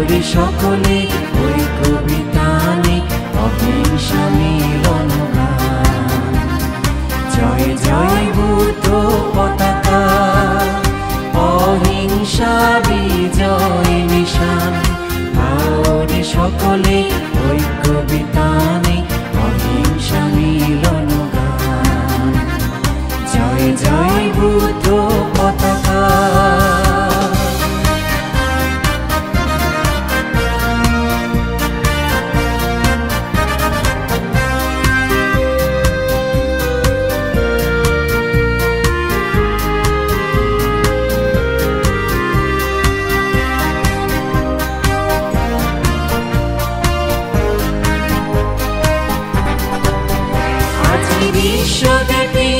রে সকলে ওই কবিতানে অহিংসা মিলন গান। জয় জয় বুদ্ধ পতাকা, অহিংসা বিজয় নিশান। রে সকলে ওই কবিতানে অহিংসা মিলন গান। জয় জয় বুদ্ধ পতাকা। বিশ্বব্যাপী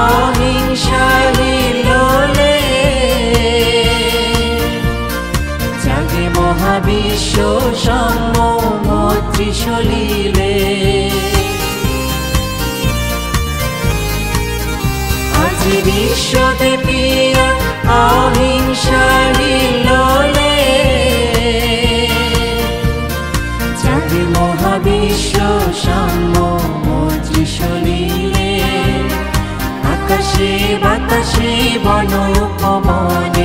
অহিংসার হিল্লোলে জাগে মহাবিশ্ব সাম্য মৈত্রী সলিলে। আজ বিশ্বব্যাপী অহিংসার হিল্লোলে জাগে মহাবিশ্ব সাম্য মৈত্রী সলিলে। আকাশে বাতাসে বন উপবনে,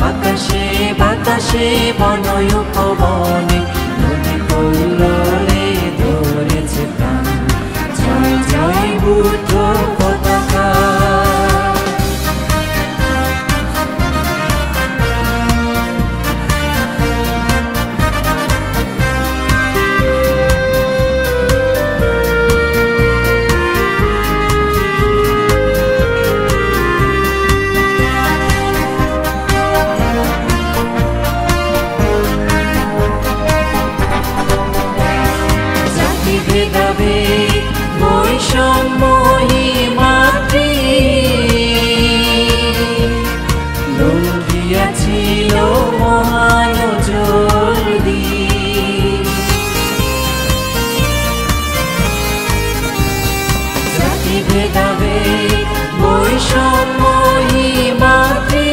আকাশে বাতাসে বন উপবনে নদী কল্লোলে ধরেছে প্রাণ। জয় জয় বুদ্ধ পতাকা। ভেদাভেদ বৈষম্যহীন মাতৃ লঙ্ঘিয়াছিল মহান জলদি। জাতি ভেদাভেদ বৈষম্যহীন মাতৃ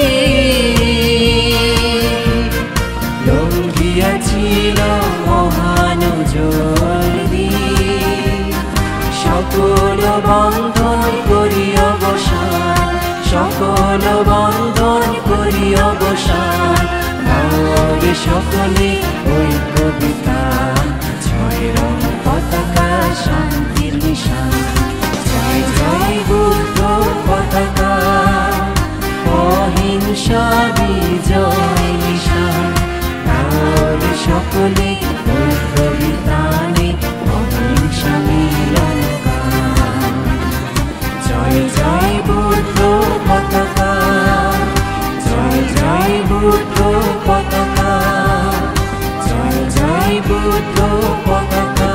লঙ্ঘিয়াছিল মহান জলদি। সকল বন্ধন করি অবসান, সকল বন্ধন করি অবসান। রে সকলে ওই কবিতা, ছয় রং পতাকা শান্তির নিশান। জয় জয় বুদ্ধ পতাকা, অহিংসা বিজয় নিশান। রে সকলে ওই কবিতানে অহিংসা মিলন গান। জয় জয় বুদ্ধ পতাকা, জয় জয় বুদ্ধ পতাকা, জয় জয় বুদ্ধ পতাকা।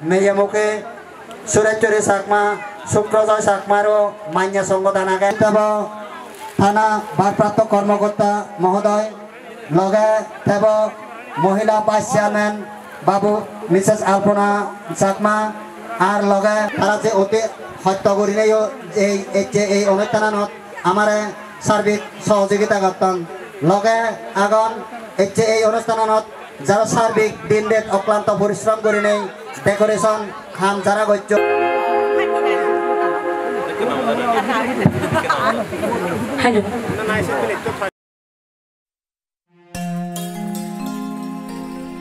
মেয়ামুখে সুরেশ্বরী চাকমা শুক্রজয় চাকমারও মান্য সংগঠনাকে থানা ভারপ্রাপ্ত কর্মকর্তা মহোদয় লগে থেব মহিলা ভাইস চেয়ারম্যান বাবু মিসেস আলপনা চাকমা আর লগে তারা যে অতি সত্য কৰি এই অনুষ্ঠানত আমার সার্বিক সহযোগিতা করতেন লগে আগন এই অনুষ্ঠানত যারা সার্বিক দিন রাত অক্লান্ত পরিশ্রম করে নেই ডেকোরেশন খাম যারা গজ্য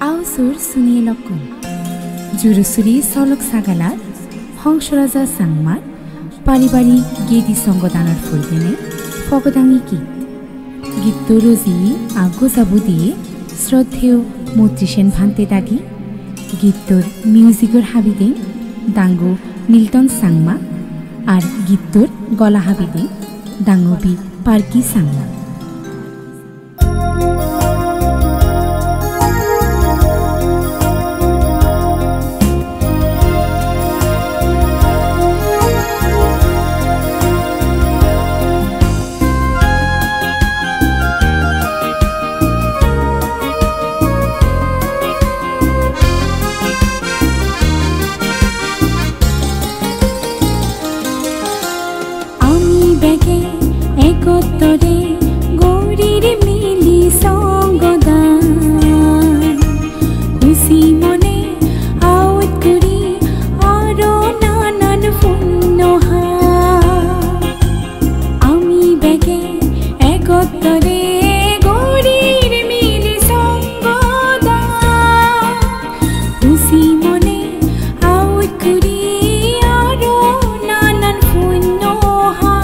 Ausur Suni Lokun Jurusuri Solok Sagalar Hongshoraja Sangmar Paribari Gedi Songodanar Fulbene Fogodangi Git Gitto Rozi Ago Zabudi Srodheo Motrishen Bhante Dagi Gittor Musicor Habiding Dango Milton Sangma Ar Gittor Gola Habiding Dangobi Parki Sangma Ekotore gorir mili songodan Husi mone out kuri aro nanan funnoha Ami bege ekotore gorir mili songodan Husi mone out kuri aro nanan funnoha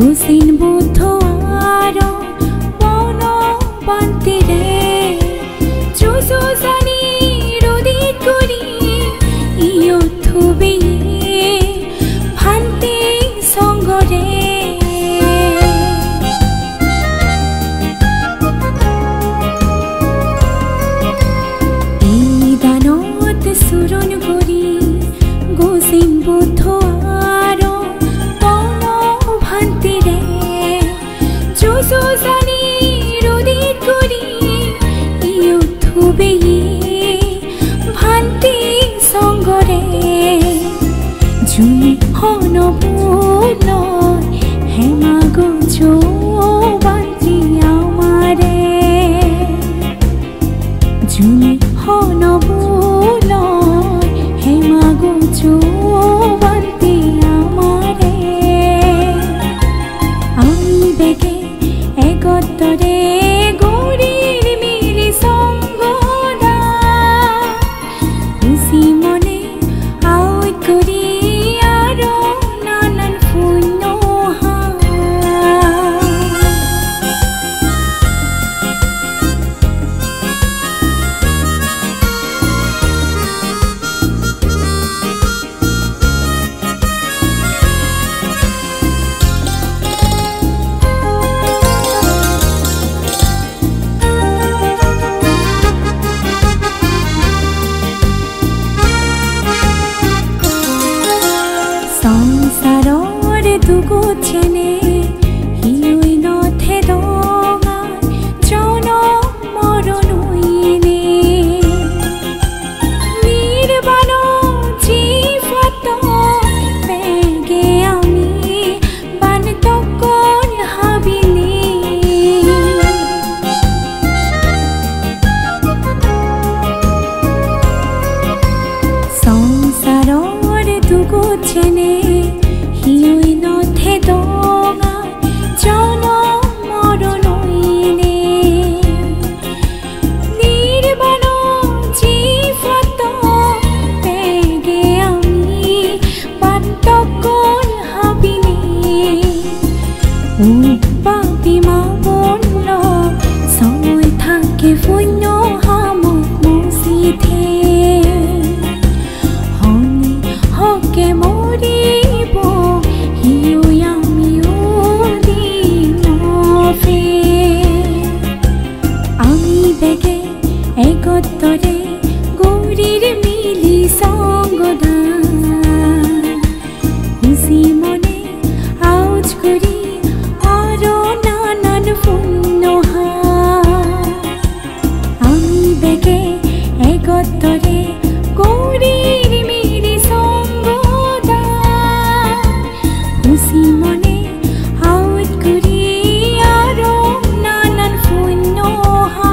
Gusin buto aro pono pantire Chuso sani rodit kuri iyo thubi bhante songore Ei danot suron kuri gusin buto aro Susani rodit kuri iyo thubi bhanti songore juni hono puno hema gojo banti amare juni hono puno hema gojo banti amare ami bege Ekotore gorir mili songoda Husi mone out kuri aro nanan funnoha ফুনো হামক মুছি the হনি হকে মরিব Hugh আমিও দিনফে আমি বেগে একত্তরে গৌরীর মিলি সঙ্গদা খুশি মনে আউজ করি আরো নানান ফুন্নহা আমি বেগে একত্তরে গৌরীর মিলি সঙ্গদা খুশি মনে আউজ করি আরো নানান ফুন্নহা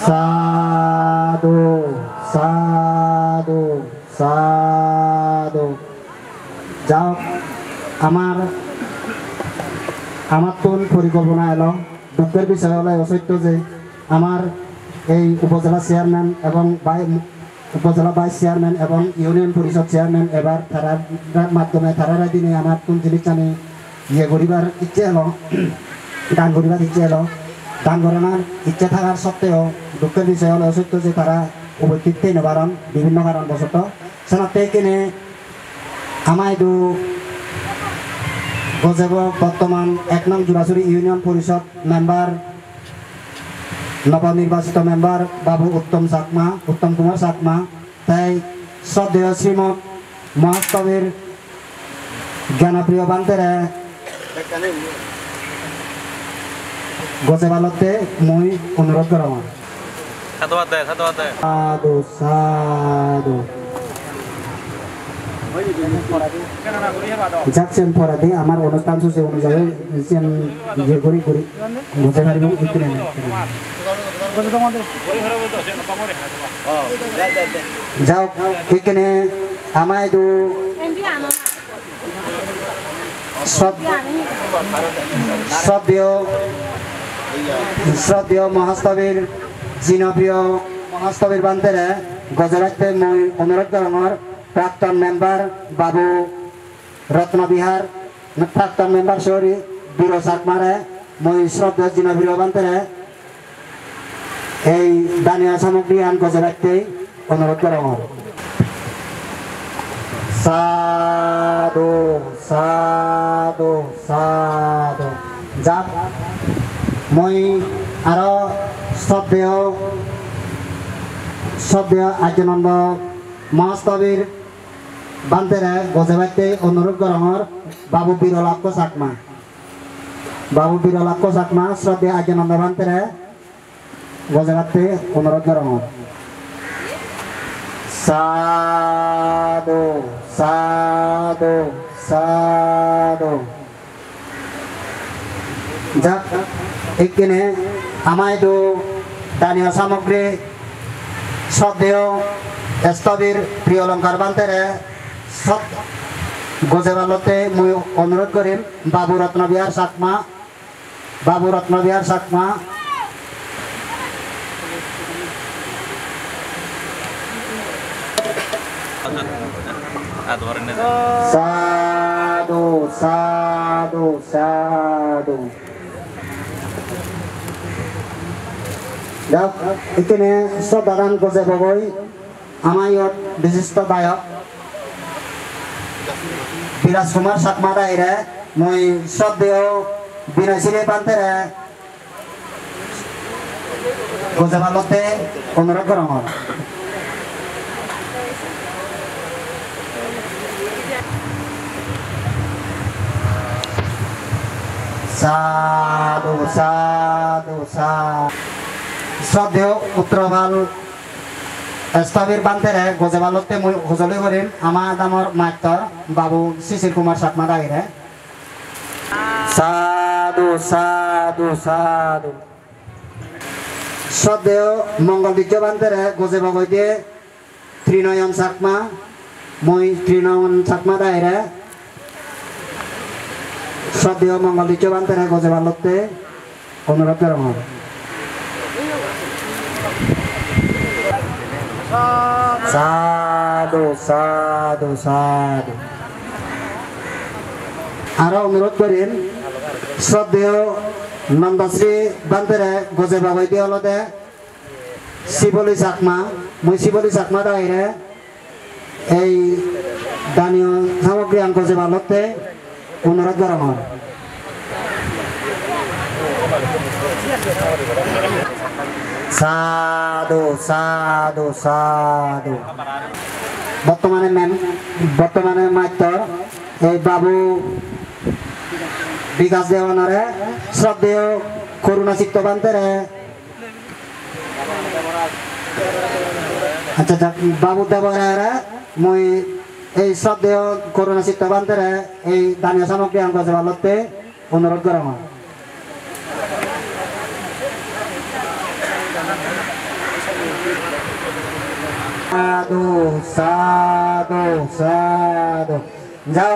সাধু সাধু সাধু যাও আমার তোর পরিকল্পনা এলো দুঃখের বিষয় হলো অসত্য যে আমার এই উপজেলা চেয়ারম্যান এবং উপজেলা ভাইস চেয়ারম্যান এবং ইউনিয়ন পরিষদ চেয়ারম্যান এবার তারার মাধ্যমে তারার দিনে আমার কোন জিনিস আমি ইয়ে করিবার ইচ্ছে এলো গান করিবার ইচ্ছে এলো দান করানোর ইচ্ছে থাকার সত্ত্বেও দুঃখের বিষয় হলো অসত্য যে তারা উপস্থিত নেবারণ বিভিন্ন কারণবশত সেনাতে কিনে আমায় গজেব বর্তমান 1 নং জুরাছড়ি ইউনিয়ন পরিষদ মেম্বার নবনির্বাচিত মেম্বার বাবু উত্তম কুমার চাকমা তাই শ্রদ্ধেয় শ্রীমৎ মহাস্তবীর জ্ঞানপ্রিয় বান্তেরে গজেবালতে মই অনুরোধ করা সাধু সাধু যাচ্ছেন পরাধী আমার অনুষ্ঠান সূচি অনুযায়ী ইয়ে করি বুঝতে পারিব যাও এখানে আমায় শ্রদ্ধেয় মহাস্তবীর জিনপ্রিয় মহাস্তবীর বান্তেরে গজরাতে মই অনুরোধ করার প্রাক্তন মেম্বার বাবু রত্নবিহার প্রাক্তন মেম্বার সরি বীর চাকমারে মই শ্রদ্ধেয় জিনপ্রিয় বান্তেরে এই দানীয় সামগ্রী আন গজরাতে অনুরোধ করার সাধু সাধু সাধু যাক মই আরো শ্রদ্ধেয় আর্যনন্দ মহাস্তবীর বান্তেরে গজেবাইতে অনুরোধ করার বাবু বীরলাক্ষ চাকমা শ্রদ্ধেয় আর্যনন্দ বান্তেরে গজেবাইতে অনুরোধ করার সাধু সাধু সাধু যাক এখানে আমায় দানীয় সামগ্রী শ্রদ্ধেয় স্থবির প্রিয় অলঙ্কার বান্তেরে গজেবালতে মই অনুরোধ করিম বাবু রত্নবিহার চাকমা সাধু সাধু সাধু যাক এখানে শ্রদ্ধাদান গজে বগৈ আমার বিশিষ্ট গায়ক বিরাজ কুমার চাকমা দাইরে মই শ্রদ্ধেয় বিনয়শ্রী বান্তেরে গজেবালতে অনুরোধ করা সাধু সাধু সাধু শ্রদ্ধেয় উত্তরভাল স্থবির বান্তেরে গজেবালতে মই হজলে করিম আমার দামর মাত্র বাবু শিশির কুমার সাকমা দাগিরে সাধু সাধু সাধু শ্রদ্ধেয় মঙ্গল দ্বিতীয় বান্তেরে গজেবাগৈ দিয়ে ত্রিনয়ন সাকমা মই ত্রিনয়ন সাকমা দাগিরে শ্রদ্ধেয় মঙ্গল দ্বিতীয় বান্তেরে গজেবালতে অনুরোধ করা হয় সাধু সাধু সাধু আরো অনুরোধ করেন শ্রদ্ধেয় নন্দশ্রী বান্তেরে গজে বাবাই দিয়ে হলতে শিবলি চাকমা মই শিবলি চাকমা দাইরে এই দানীয় সামগ্রী গজে বালতে অনুরোধ করা হয় সাধু সাধু সাধু বর্তমানে মাত্র এই বাবু বিকাশ দেওয়ানারে শ্রদ্ধেয় করুণা চিত্তবান্তেরে আচ্ছা বাবু দেবরারে মই এই শ্রদ্ধেয় করুণা চিত্তবান্তেরে এই দানীয় সামগ্রী গজে বালতে অনুরোধ করা হয় সাধু সাধু সাধু যাও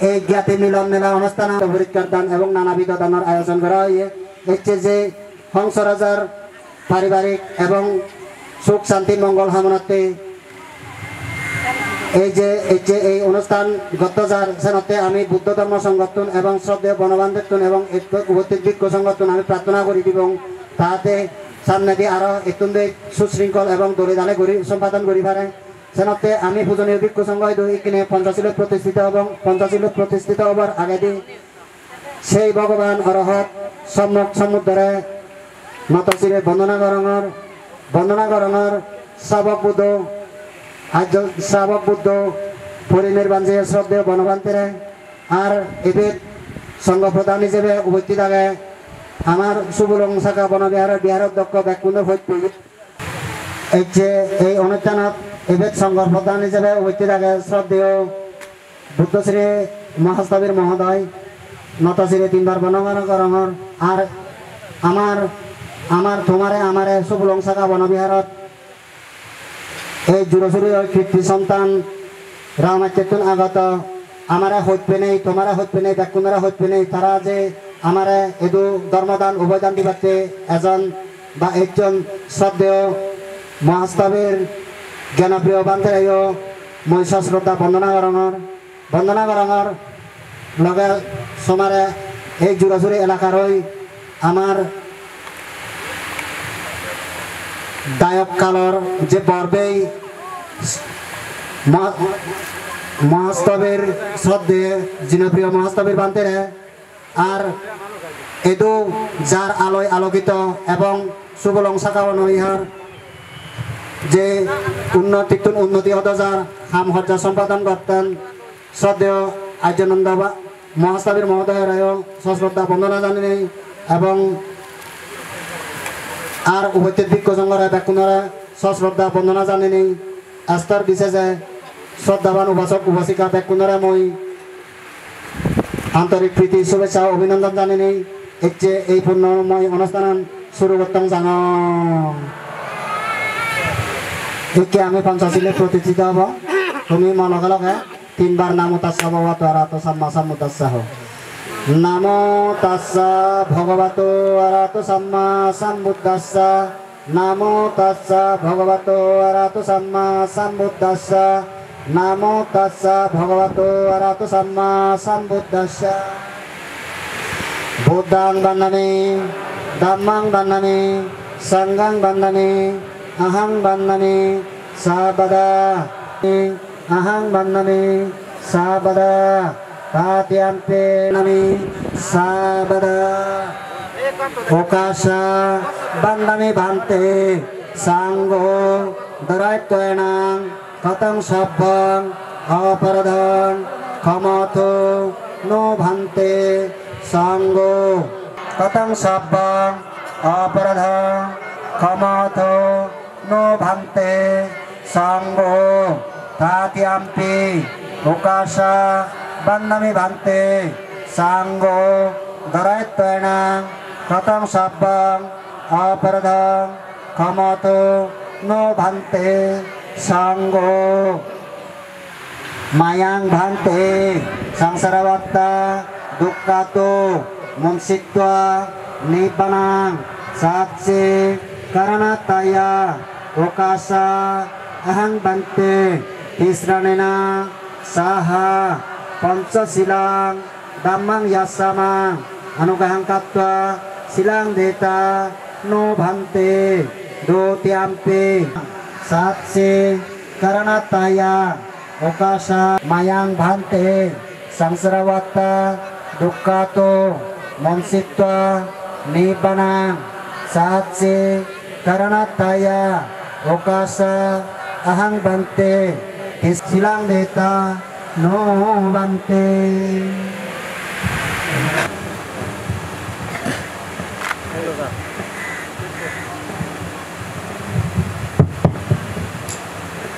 এই জ্ঞাতি মিলন মেলা অনুষ্ঠান পরীক্ষার দান এবং নানাবিধ দানের আয়োজন করা হয় যে হংস রাজার পারিবারিক এবং সুখ শান্তি মঙ্গল কামনাতে এই অনুষ্ঠান গতজার সেনতে আমি বুদ্ধ ধর্ম সংগঠন এবং শ্রদ্ধেয় বনবান্ধব এবং উপস্থিত বিজ্ঞ সংগঠন আমি প্রার্থনা করি এবং তাহাতে সামনে দিয়ে আরো একটু সুশৃঙ্খল এবং দলিদানে সম্পাদন করি পারে সেনতে আমি পূজনীয় বিজ্ঞ সংঘ এখানে পঞ্চশীল প্রতিষ্ঠিত হবার আগে দিয়ে সেই ভগবান অরহত সম্যক সমুদ্রে নতশিরে বন্দনা করণর শ্রাবক বুদ্ধ পরিনির্বাণ যে শ্রদ্ধেয় বনবান্তেরে আর এদের সংঘ প্রধান হিসেবে উপস্থিত আগে আমার সুবলং শাখা বনবিহারের বিহার অধ্যক্ষ ব্যাকুণ্ড ভৈতপুর এই অনুষ্ঠানত এবেদ সংঘ প্রধান হিসেবে উপস্থিত আগে শ্রদ্ধেয় বুদ্ধশ্রী মহাস্তবীর মহোদয় নতশ্রী তিনবার বনগণকরণর আর আমারে সুবলং শাখা বনবিহারত এই জুরসুরি কীর্তি সন্তান রামাচেতন আগত আমারে হইপে নেই তোমারা হইপে নেই ব্যাকুণরা হইপে নেই তারা যে আমারে এদু ধর্মদান উভয়দান দিবাতে এজন বা একজন শ্রদ্ধেয় মহাস্তবের জ্ঞানপ্রিয় বান্ধেয় মই সশ্রদ্ধা বন্দনা করণর লগে সমারে এই জুরাজুরি এলাকার আমার দায়ক কালর যে বর্বেই মহাস্তবের শ্রদ্ধে জিনপ্রিয় মহাস্তবের বান্ধেরে আর এদু যার আলোয় আলোকিত এবং সুবলং শাখা বনবিহার যে উন্নতি হতার হামহর্যা সম্পাদন করতেন শ্রদ্ধেয় আর্যানন্দ মহাস্তবীর মহোদয় রায় সশ্রদ্ধা বন্দনা জানিয়ে এবং আর উপস্থিত বিজ্ঞ সংঘরা ব্যাকুণরা সশ্রদ্ধা বন্দনা জানিয়ে স্তর বিশেষে শ্রদ্ধাবান উপাসক উপাসিকা ব্যাকুণরা মই আন্তরিক প্রীতি শুভেচ্ছা অভিনন্দন জানিয়ে এই পূর্ণময় অনুষ্ঠান শুরু করতাম জানো একে আমি পঞ্চশীলে প্রতিষ্ঠিত হব তুমি মনকে লগে তিনবার নামো তাস্যা ভগবতো আরাতো সাম্মা সাম্বুদ্দাস্যা হোক নামো তাস্যা ভগবতো আরাতো সাম্মা সাম্বুদ্দাস্যা নামো তাস্যা ভগবতো আরাতো সাম্মা সাম্বুদ্দাস্যা নামো তাস্যা ভগবতো আরাতো সাম্মা সাম্বুদ্দাস্যা বুদ্ধাং বন্দামি ধম্মাং বন্দামি সংঘং বন্দামি अहं बन्दामि साबदा अहं बन्दामि साबदा पाठ्यन्ते नमि साबदा ओकाशा बन्दामि भान्ते सांगो दरायत्वेन कथं शब्दं अपराधं क्षमतो no bhante sanggo katang sabbang aparadha kamato no bhante sanggo tatyampi ukasa bandami bhante sanggo daraitena katang sabbang aparadha kamato no bhante sanggo mayang bhante sangsarawatta dukkato mumsitwa nibbanang satse karanataya okasa ahang bhante tisranena saha pancasilang dhammang yasamang anugahang katva silang deta no bhante dotyampi satse karanataya okasa mayang bhante sangsarawatta dukkato monsitwa nibbanang satse karanataya okasa ahang bhante silang deta no bhante.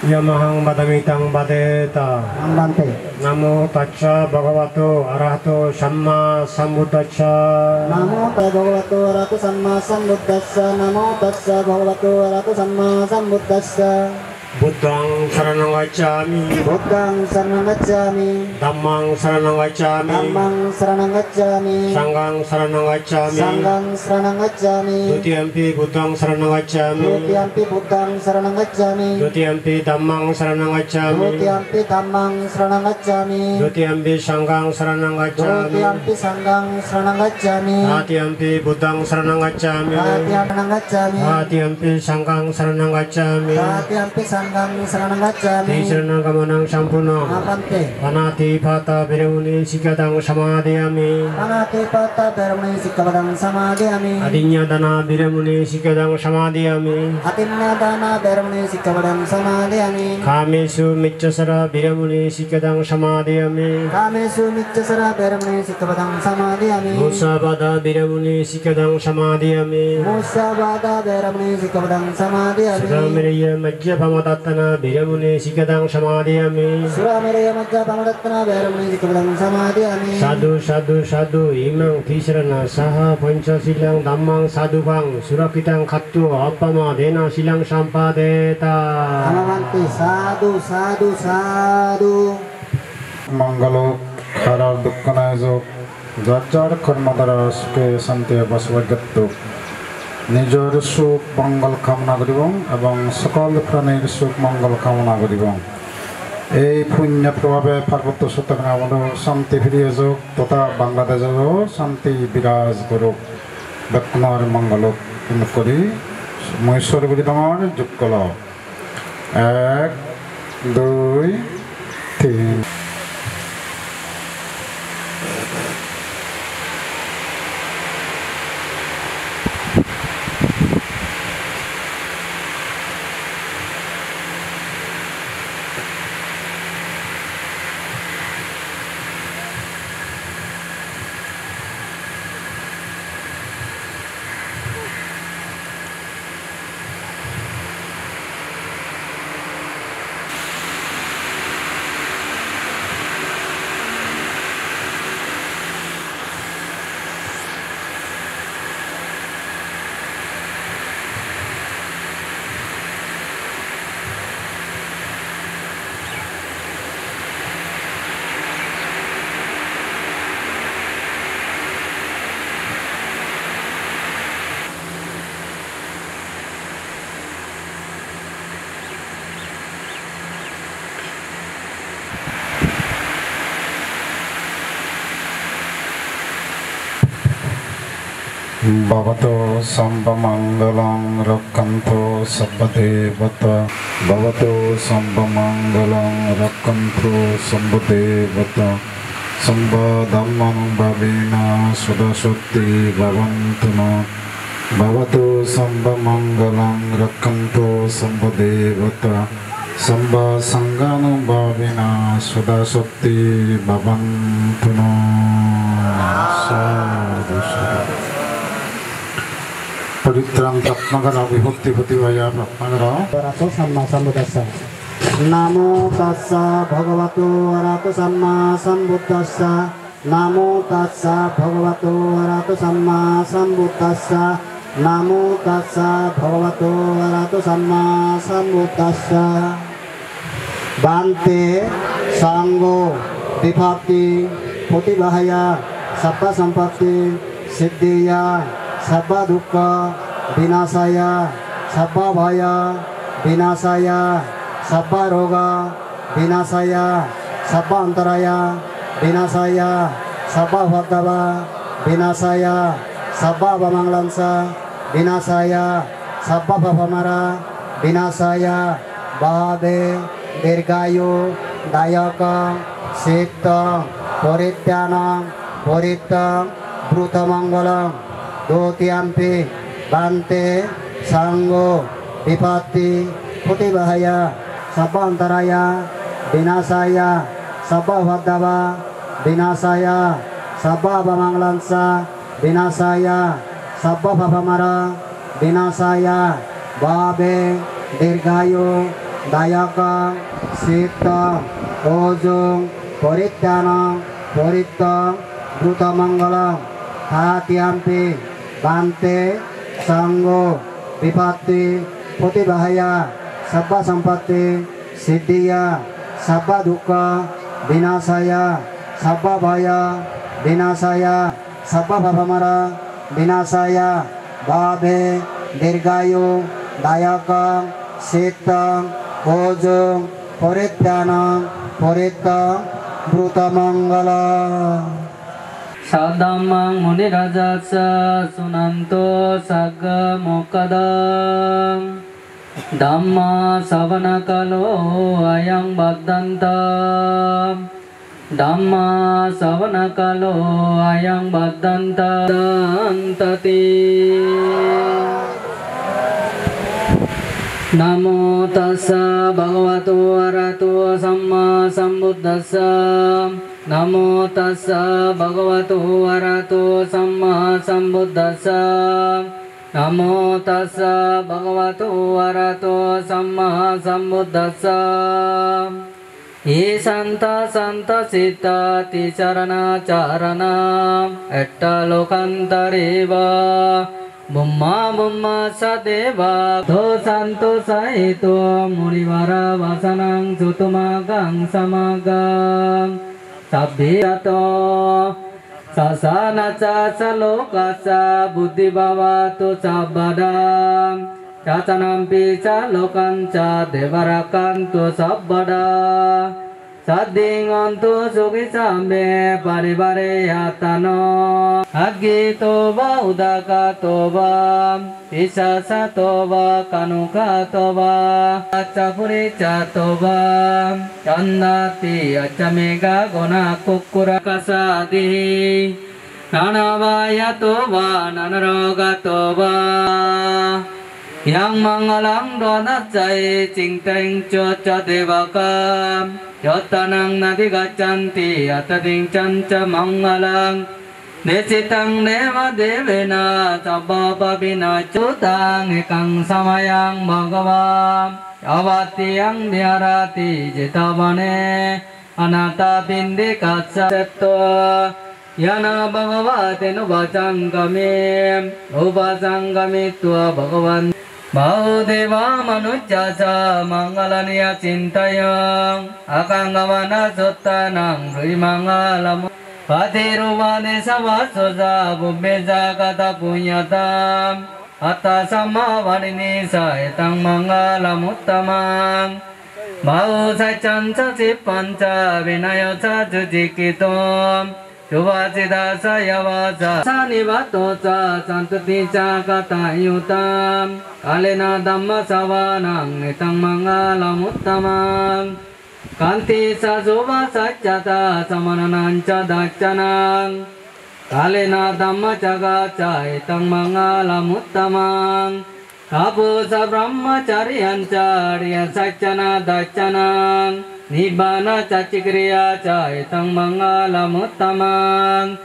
Yamahang badamitang badeta. Namo tassa bhagavato arahato samma sambuddhassa. Namo tassa bhagavato arahato samma sambuddhassa. Namo tassa bhagavato arahato samma sambuddhassa. Buddhang saranang gacchami. Buddhang saranang gacchami. Dhammang saranang gacchami. Dhammang saranang gacchami. Sanghang saranang gacchami. Sanghang saranang gacchami. Dutiyampi buddhang saranang gacchami. Dutiyampi buddhang saranang gacchami. Dutiyampi dhammang saranang gacchami. Dutiyampi dhammang saranang gacchami. Dutiyampi sanghang saranang gacchami. Dutiyampi sanghang saranang gacchami. Tatiyampi buddhang saranang gacchami. Tatiyampi gacchami. Tatiyampi sanghang saranang gacchami. Tatiyampi sanghang saranang gacchami. Tisranang gamanang sampurna. Apante. Panati pata beremuni sikadang samadhiyami. Panati pata beremuni sikadang samadhiyami. Adinya dana beremuni sikadang samadhiyami. Adinya dana beremuni sikadang samadhiyami. Kamesu miccasara beremuni sikadang samadhiyami. Kamesu miccasara beremuni sikadang samadhiyami. Musabada beremuni sikadang samadhiyami. Musabada beremuni sikadang samadhiyami. Suramiraya majja pamadatana beremuni sikadang samadhiyami. Suramiraya majja pamadatana beremuni sikadang samadhiyami. Sadhu sadhu sadhu imang tisrana saha pancasilang dhammang sadhubang surakitang kattu appama dena silang sampadeta. Amamanti sadhu sadhu sadhu. Mangalo karar dukkanayo যার কর্ম দ্বারা সুখে শান্তি বসবাস নিজের সুখ মঙ্গল কামনা করিব এবং সকল প্রাণীর সুখ মঙ্গল কামনা করিব। এই পুণ্য প্রভাবে পার্বত্য চট্টগ্রামে শান্তি ফিরিয়ে যাক তথা বাংলাদেশেরও শান্তি বিরাজ করুক দক্ষিণের মঙ্গল করি মহেশ্বর গুলি তোমার যোগ call 1 2 3 Bhavato Sambhamangalang Rakkanto Sabbadevata Bhavato Sambhamangalang Rakkanto Sabbadevata Sambha Dhammam Bhavena Sudashotti Bhavantuna Bhavato Sambhamangalang Rakkanto Sabbadevata Samba sangganu bhavina suda soti bhavantuno. Sadhu sadhu. Pavitram Ratnagara Vibhukti Bhutivaya Ratnagara. Arahato Samma Sambuddhassa. Namo tassa bhagavato arahato samma sambuddhassa. Namo tassa bhagavato arahato samma sambuddhassa. Namo tassa bhagavato arahato samma sambuddhassa. Bante Sangho Dipati Putibahaya Sabba Sampatti Siddhiya Sabba Dukkha Vinasaya Sabba Bhaya Vinasaya Sabba Roga Vinasaya Sabba Antaraya Vinasaya Sabba Bhaddava Vinasaya Sabba Bamanglansa Vinasaya Sabba Bhavamara Vinasaya Bhave Dirgayu Dayaka Sita Porityana Porita Brutamangalam Dotiampi Bante Sangho Vipati Putibahaya Sabba Antaraya Vinasaya Sabba Bhaddava Vinasaya Sabba Bamanglansa Vinasaya Sabba Bhavamara Vinasaya Bhave Dirgayu Dayaka Sita Ojung Porityana Porita Brutamangala Hatiampi Bante Sangho Vipati Putibahaya Sabba Sampatti Siddhiya Sabba Dukkha Vinasaya Sabba Bhaya Vinasaya Sabba Bhavamara Vinasaya Bhave Dirgayu Dayaka Sita Ojung Porityana Porita Brutamangala. Sadamang Muni Rajasa Sunanto Sagga Mokadam Dhamma Savanakalo Ayang Baddanta Dhamma Savanakalo Ayang Baddanta Dantati. Namo tassa bhagavato arahato samma sambuddhassa. Namo tassa bhagavato arahato samma sambuddhassa. Namo tassa bhagavato arahato samma sambuddhassa. Isanta santa sita tisarana charana etta lokantareva. Bumma bumma sadeva to santo saito murivara vasanang sutumagang samagang sabbiyato sasana ca salokasa buddhi bhavato sabbadam cacanampi ca lokanca devarakanto sabbada Sadingantu suki sambe paribare yatano Agito ba udaka toba Isasa toba kanuka toba Acapuri toba Candati acamega gona kukura kasadi Nanavaya toba nanaroga toba Yang mangalang donat jai cingteng cuaca devaka Yotanang nadi gacanti atading canca mangalang Nesitang neva devena sabba babina cutang ekang samayang bhagava Yavati yang diarati jitabane Anata bindi katsa setto Yana bhagavate nubacangami Ubacangami tua bhagavan Mahudeva manujjasa mangalaniya cintayang Akangavana suttanang rui mangalamu Patiruvane savasosa bubbesa kata punyatam Atta sammavanini saetang mangalamuttamang Mahu sacanca sipanca vinayosa jujikitom Juvacita sayavasa sanivatosa santutica katayutam Kalena dhamma savanang etang mangalamuttamang Kanti sa suva saccata samanananca daccanang Kalena dhamma cagaca etang mangalamuttamang Tapusa brahmacharyanca riya sacana dacana nibbana cacikriya ca etang mangalamuttamang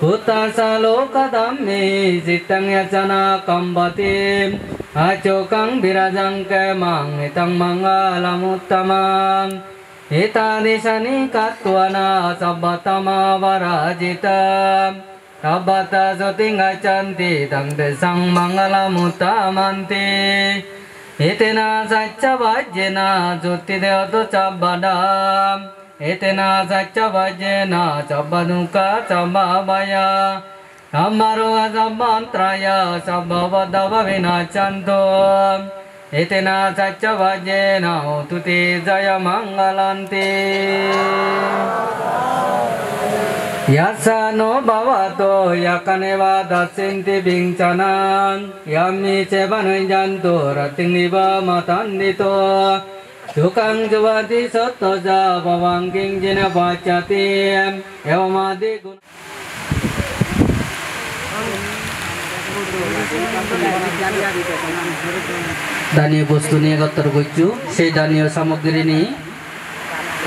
Utasa loka dhamme sittang yacana kambati acokang birajang kemang etang mangalamuttamang Etadisani kattuana sabbatama varajita Tabbata sotinga canti tang desang mangalamutamanti Etena sacca vajjena jutti deotu cabbadam Etena sacca vajjena cabbaduka cabbabaya Ammaruha sabbantraya sabbavadava vinacanto Etena sacca vajjena ututi jaya mangalanti Yasano bhavato yakaneva dasinti bingcanan Yami cevanujanto rating niva matandito Sukang jawati sotoja bhavangking jina pacati Yavamadi guna Daniya bostu niye gottar gochu sei daniya samagri ni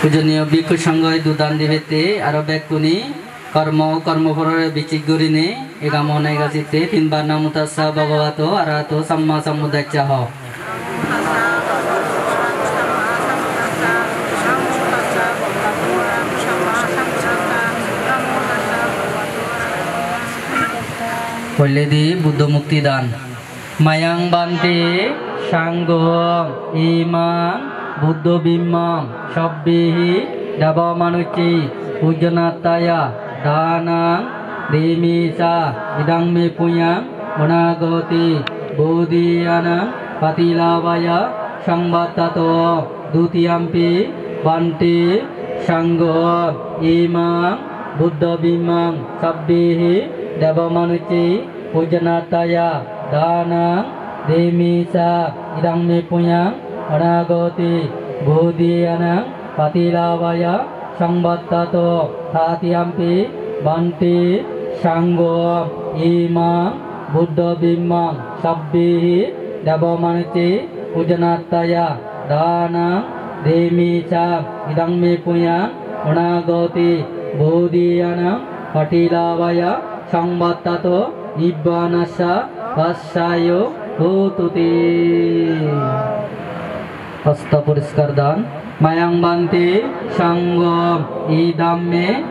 pujaniya bhikkhu sanghai dudan dibete aro bekkuni কর্মফলের বিচিক গরিনে এগামনে গাছিতে তিনবার নামো তাস্সা ভগবতো আরহাতো সাম্মা সাম্বুদ্ধাচ্ছাহ পল্লেদি বুদ্ধ মুক্তি দান মায়াং বান্তি সাঙ্গ ইমাং Buddha বিম্মাং সব্বিহি দাবমানুচি পূজনাত্তায়া Danang dimisa idang me punyang monagoti bodhiyanang patilavaya sambatato dutiyampi banti sanggo imang buddha bimang sabbihi devamanuci pujanataya danang dimisa idang me punyang monagoti bodhiyanang patilavaya Sambatato tatiyampi banti sanggo imang buddha bimang sabbihi devamanuci pujanataya danang demisa idang me punyang monagoti bodhiyanang patilavaya sambatato nibbanassa passayo hututi hasta puriskar dan Mayang banti sanggo idamme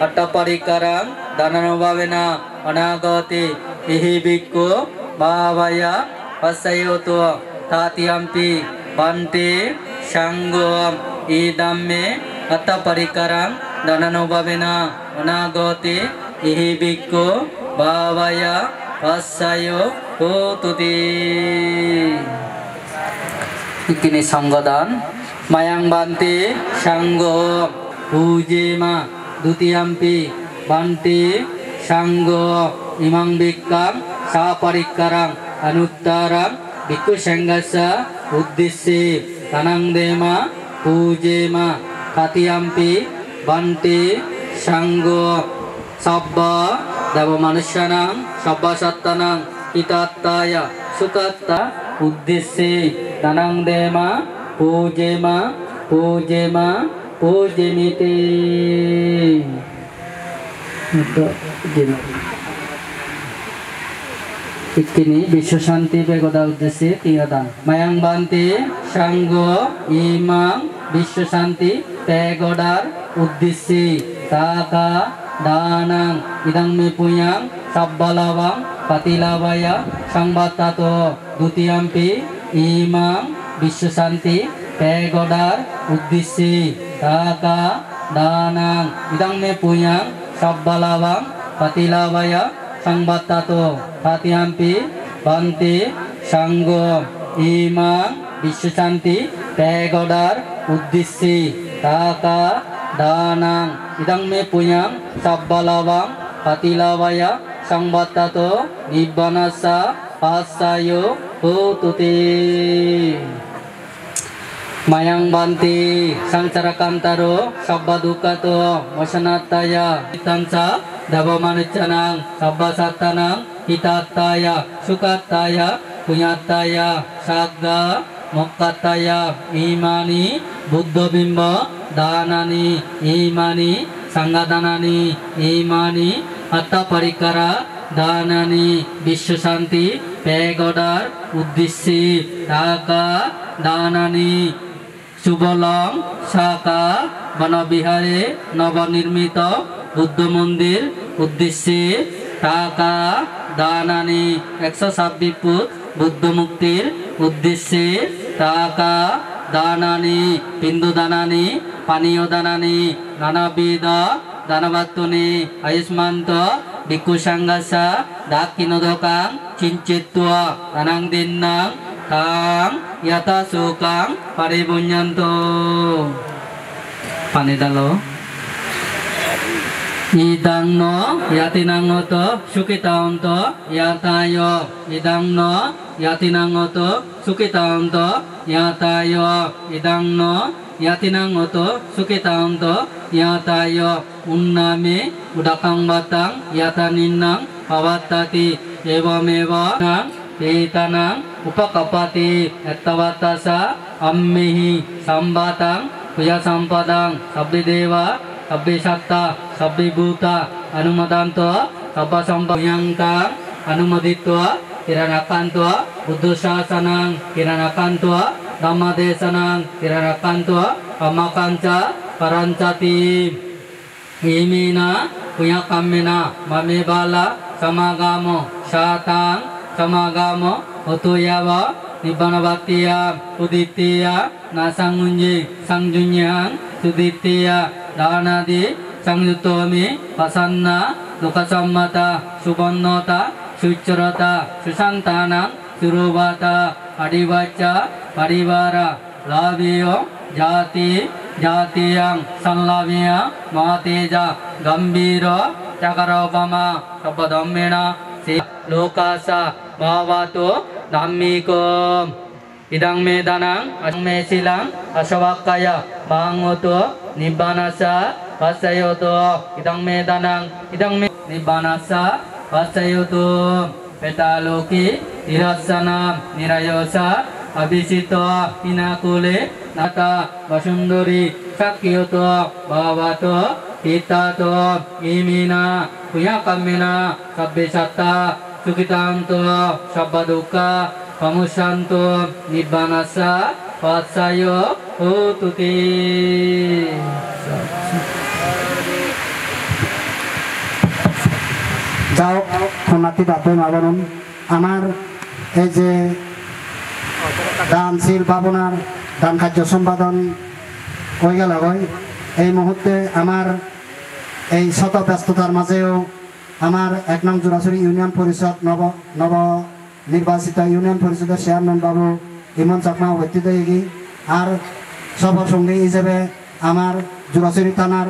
attaparikaram dananobhavena anagati ihi bhikkhu bhavaya pasayotu tatiyampi banti sanggo idamme attaparikaram dananobhavena anagati ihi bhikkhu bhavaya pasayotu Ikini sanggodan mayang banti sanggo pujema dutiyampi banti sanggo imang bhikkang saparikkarang anuttaram bhikkhu sanghassa uddisse tanang dema pujema katiyampi banti sanggo sabba dava manusyanang sabba sattanang itattaya sukatta uddisse tanang dema pujema pujemiti Ikini Biswa Shanti Begoda uddisse tiyadan mayang banti sanggo imang Biswa Shanti Begodar uddisse taka danang idang me punyang sabbalawang patilavaya sambatato dutiyampi imang Biswa Shanti Begodar uddisse taka danang idang me punyang sabbalawang patilavaya sambatato tatiyampi banti sanggo imang Biswa Shanti Begodar uddisse taka danang idang me punyang sabbalawang patilavaya sambatato nibbanassa passayo hututi mayang banti sangcarakantaro sabbadukato wasanataya itansa dava manuccanang sabba sattanang hitattaya sukattaya punyattaya sagga mokkataya imani buddha bimba danani imani sangadanani imani atta parikara danani বিশ্ব শান্তি পেগোডার উদ্দেশ্যে টাকা দানানি সুবলং শাখা বনবিহারে নবনির্মিত বুদ্ধ মন্দির উদ্দেশ্যে টাকা দানানি 126 foot Buddha মুক্তির উদ্দেশ্যে টাকা দানানি বিন্দু দানানি পানীয় দানানি নানাবিধ দানবাত্তনি আয়ুষ্মান্ত Bhikkhu Sanggasa Dakinodokang Cincitwa Tanang Dinang Kang Yata Sukang Paribunyanto Panidalo Idang no Yatinangoto Sukitaunto Yatayo Idang no Yatinangoto Sukitaunto Yatayo Idang no Yatinangoto Sukitaunto Yatayo Unname Udakang batang Yataninang Pawatati Ewameva Nang Pitanang Upakapati Ettawatasa Ammihi Sambatang Puya Sampadang Sabbi Deva Sabbi Satta Sabbi Bhuta Anumadanto Sabba Sampayangkang Anumaditwa Kiranakantua Buddha Sasanang Kiranakantua Dhammadesanang Kiranakantua Amakanca Parancati Imina Punya Kamena Mamebala Samagamo Satang Samagamo Otoyawa Nibbanabhatiya Uditya Nasangunji Sangjunyang Suditya Danadi Sangyutomi Pasanna Lukasammata Subannota Sucharata Susantanang Surubata Adivacha Parivara Labiyo Jati Jatiyang Sanlavya Mahateja Gambira Chakarapama Sabadammena Lokasa Bhavato Dhammiko Idang Medanang Asme Silang Asavakaya Bangoto Nibbanasa Vasayoto Idang Medanang Idang Nibbanasa Vasayoto Petaloki Irasana Nirayosa Abhisito Inakule Nata Vasundari Sakyoto Bhavato Hitato Imina Puyakamena Sabbisatta Sukitanto Sabbaduka Pamusanto Nibbanasa Vasayo Ututi যাও খনাতি দাতে মাবনুন আমার এই যে দানশীল ভাবনার দান কার্য সম্পাদন হয়ে গেল এই মুহূর্তে আমার এই শত ব্যস্ততার মাঝেও আমার 1 নং জোড়াছড়ি ইউনিয়ন পরিষদ নব নির্বাচিত ইউনিয়ন পরিষদের চেয়ারম্যান বাবু ইমন চাকমা উপস্থিত হয়ে আর সফর সঙ্গী হিসেবে আমার জোড়াছড়ি থানার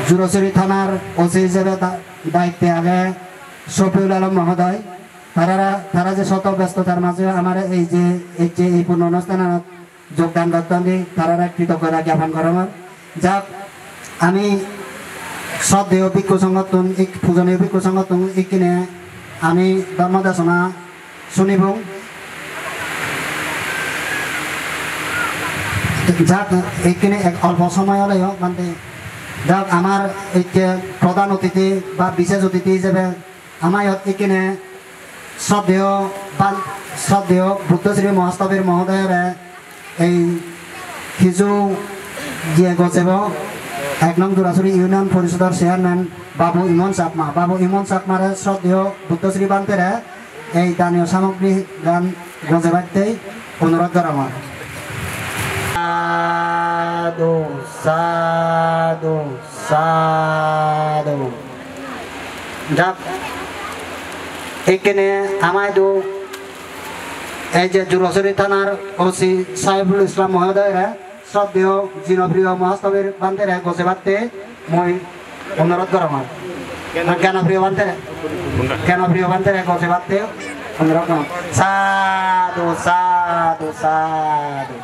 জুরাছড়ি থানার ওসি হিসেবে দায়িত্বে আগে শফিউল আলম মহোদয় তারা যে শত ব্যস্ততার মাঝে আমার এই যে এই পূর্ণ অনুষ্ঠানে যোগদান করতেন তারা কৃতজ্ঞতা জ্ঞাপন করার যাক আমি শ্রদ্ধেয় ভিক্ষু সংগঠন পূজনীয় ভিক্ষু সংগঠন ইকিনে আমি ধর্মদেশনা শুনিব যাক এইখানে অল্প সময় হলেও মানে যাক আমার এই প্রধান অতিথি বা বিশেষ অতিথি হিসেবে আমার এখানে শ্রদ্ধেয় বুদ্ধশ্রী মহাস্তবীর মহোদয়ের এই কিছু গিয়ে গছেব 1 নং জোড়াছড়ি ইউনিয়ন পরিষদের চেয়ারম্যান বাবু ইমন চাকমারে শ্রদ্ধেয় বুদ্ধশ্রী বান্তেরে এই দানীয় সামগ্রী গান গজেবাতে অনুরোধ করা আমার সাধু সাধু সাধু যাক এখানে আমায় এই যে জুরাছড়ি থানার ওসি সাইফুল ইসলাম মহোদয়ের শ্রদ্ধেয় জনপ্রিয় মহাস্তবীর বান্তের গছে বাড়তে মই অনুরোধ করা আমার জ্ঞানপ্রিয় বান্তের গছে বাড়তে অনুরোধ করা সাধু সাধু সাধু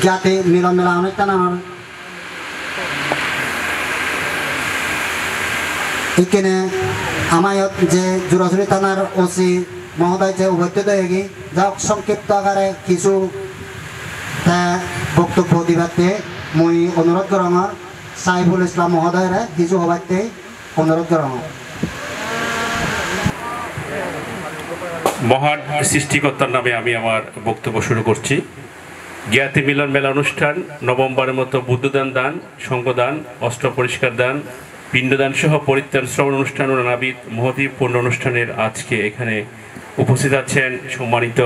জ্ঞাতি মিলন মেলা অনুষ্ঠান এখানে আমায়ত যে জোড়াছড়ি থানার ওসি মহোদয় যে উপস্থিত হয়ে যা সংক্ষিপ্ত আকারে কিছু বক্তব্য দিবাতে মই অনুরোধ করম সাইফুল ইসলাম মহোদয়ের কিছু হবাতে অনুরোধ করম। মহান সৃষ্টিকর্তার নামে আমি আমার বক্তব্য শুরু করছি। জ্ঞাতি মিলন মেলা অনুষ্ঠান নবমবারের মতো বুদ্ধদান দান, সঙ্গদান, অস্ত্র পরিষ্কার দান, পিণ্ডদান সহ পরিত্রাণ শ্রবণ অনুষ্ঠান ও নানাবিধ মহতীপূর্ণ অনুষ্ঠানের আজকে এখানে উপস্থিত আছেন সম্মানিত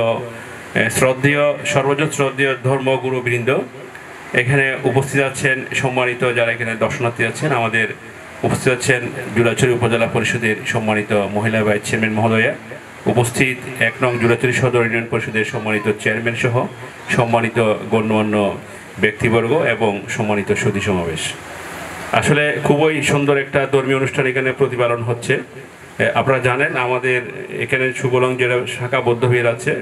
শ্রদ্ধেয় সর্বজন শ্রদ্ধেয় ধর্মগুরুবৃন্দ। এখানে উপস্থিত আছেন সম্মানিত যারা এখানে দর্শনার্থী আছেন, আমাদের উপস্থিত আছেন জুরাছড়ি উপজেলা পরিষদের সম্মানিত মহিলা ভাইস চেয়ারম্যান মহোদয়া, উপস্থিত ১ নং জুরাছড়ি সদর ইউনিয়ন পরিষদের সম্মানিত চেয়ারম্যান সহ সম্মানিত গণ্যমান্য ব্যক্তিবর্গ এবং সম্মানিত সুধী সমাবেশ। আসলে খুবই সুন্দর একটা ধর্মীয় অনুষ্ঠান এখানে প্রতিপালন হচ্ছে। আপনারা জানেন আমাদের এখানে সুবলং যেটা শাখা বৌদ্ধবিহার আছে,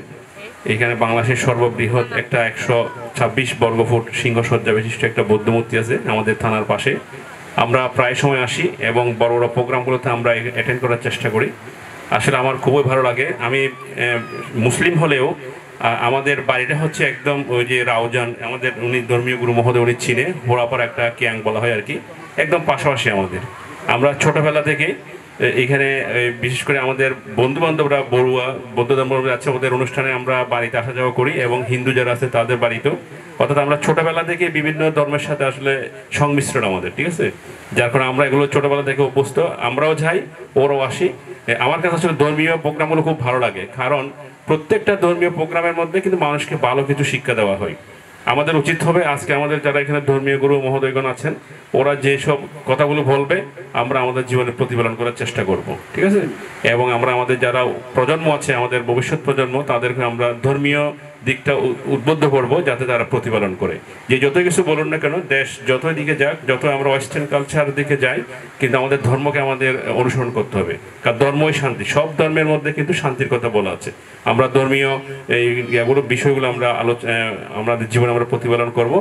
এখানে বাংলাদেশের সর্ববৃহৎ একটা ১২৬ বর্গফুট সিংহসজ্জা বিশিষ্ট একটা বৌদ্ধ মূর্তি আছে আমাদের থানার পাশে। আমরা প্রায় সময় আসি এবং বড় বড় প্রোগ্রামগুলোতে আমরা অ্যাটেন্ড করার চেষ্টা করি। আসলে আমার খুবই ভালো লাগে। আমি মুসলিম হলেও আমাদের বাড়িটা হচ্ছে একদম ওই যে রাউজান, আমাদের উনি ধর্মীয় গুরু মহোদয় উনি চিনে, হোড়াপাড়া একটা ক্যাং বলা হয় আর কি, একদম পাশাপাশি আমাদের। আমরা ছোটোবেলা থেকে এখানে বিশেষ করে আমাদের বন্ধু বান্ধবরা বড়ুয়া বৌদ্ধ ধর্ম আছে, ওদের অনুষ্ঠানে আমরা বাড়িতে আসা যাওয়া করি এবং হিন্দু যারা আছে তাদের বাড়িতেও, অর্থাৎ আমরা ছোটোবেলা থেকে বিভিন্ন ধর্মের সাথে আসলে সংমিশ্রণ আমাদের, ঠিক আছে। যার কারণে আমরা এগুলো ছোটোবেলা থেকে অভ্যস্ত, আমরাও যাই ওরাও আসি। আমার কাছে আসলে ধর্মীয় প্রোগ্রামগুলো খুব ভালো লাগে, কারণ প্রত্যেকটা ধর্মীয় প্রোগ্রামের মধ্যে কিন্তু মানুষকে ভালো কিছু শিক্ষা দেওয়া হয়। আমাদের উচিত হবে আজকে আমাদের যারা এখানে ধর্মীয় গুরু মহোদয়গণ আছেন, ওরা যেসব কথাগুলো বলবে আমরা আমাদের জীবনে প্রতিপালন করার চেষ্টা করব, ঠিক আছে। এবং আমরা আমাদের যারা প্রজন্ম আছে, আমাদের ভবিষ্যৎ প্রজন্ম, তাদেরকে আমরা ধর্মীয় দিকটা উদ্বুদ্ধ করব যাতে তারা প্রতিপালন করে। যে যতই কিছু বলুন না কেন, দেশ যতই দিকে যাক, যত আমরা ওয়েস্টার্ন কালচার দিকে যাই, কিন্তু আমাদের ধর্মকে আমাদের অনুসরণ করতে হবে, কারণ ধর্মই শান্তি। সব ধর্মের মধ্যে কিন্তু শান্তির কথা বলা আছে। আমরা ধর্মীয় এই বিষয়গুলো আমরা আমাদের জীবনে আমরা প্রতিপালন করব।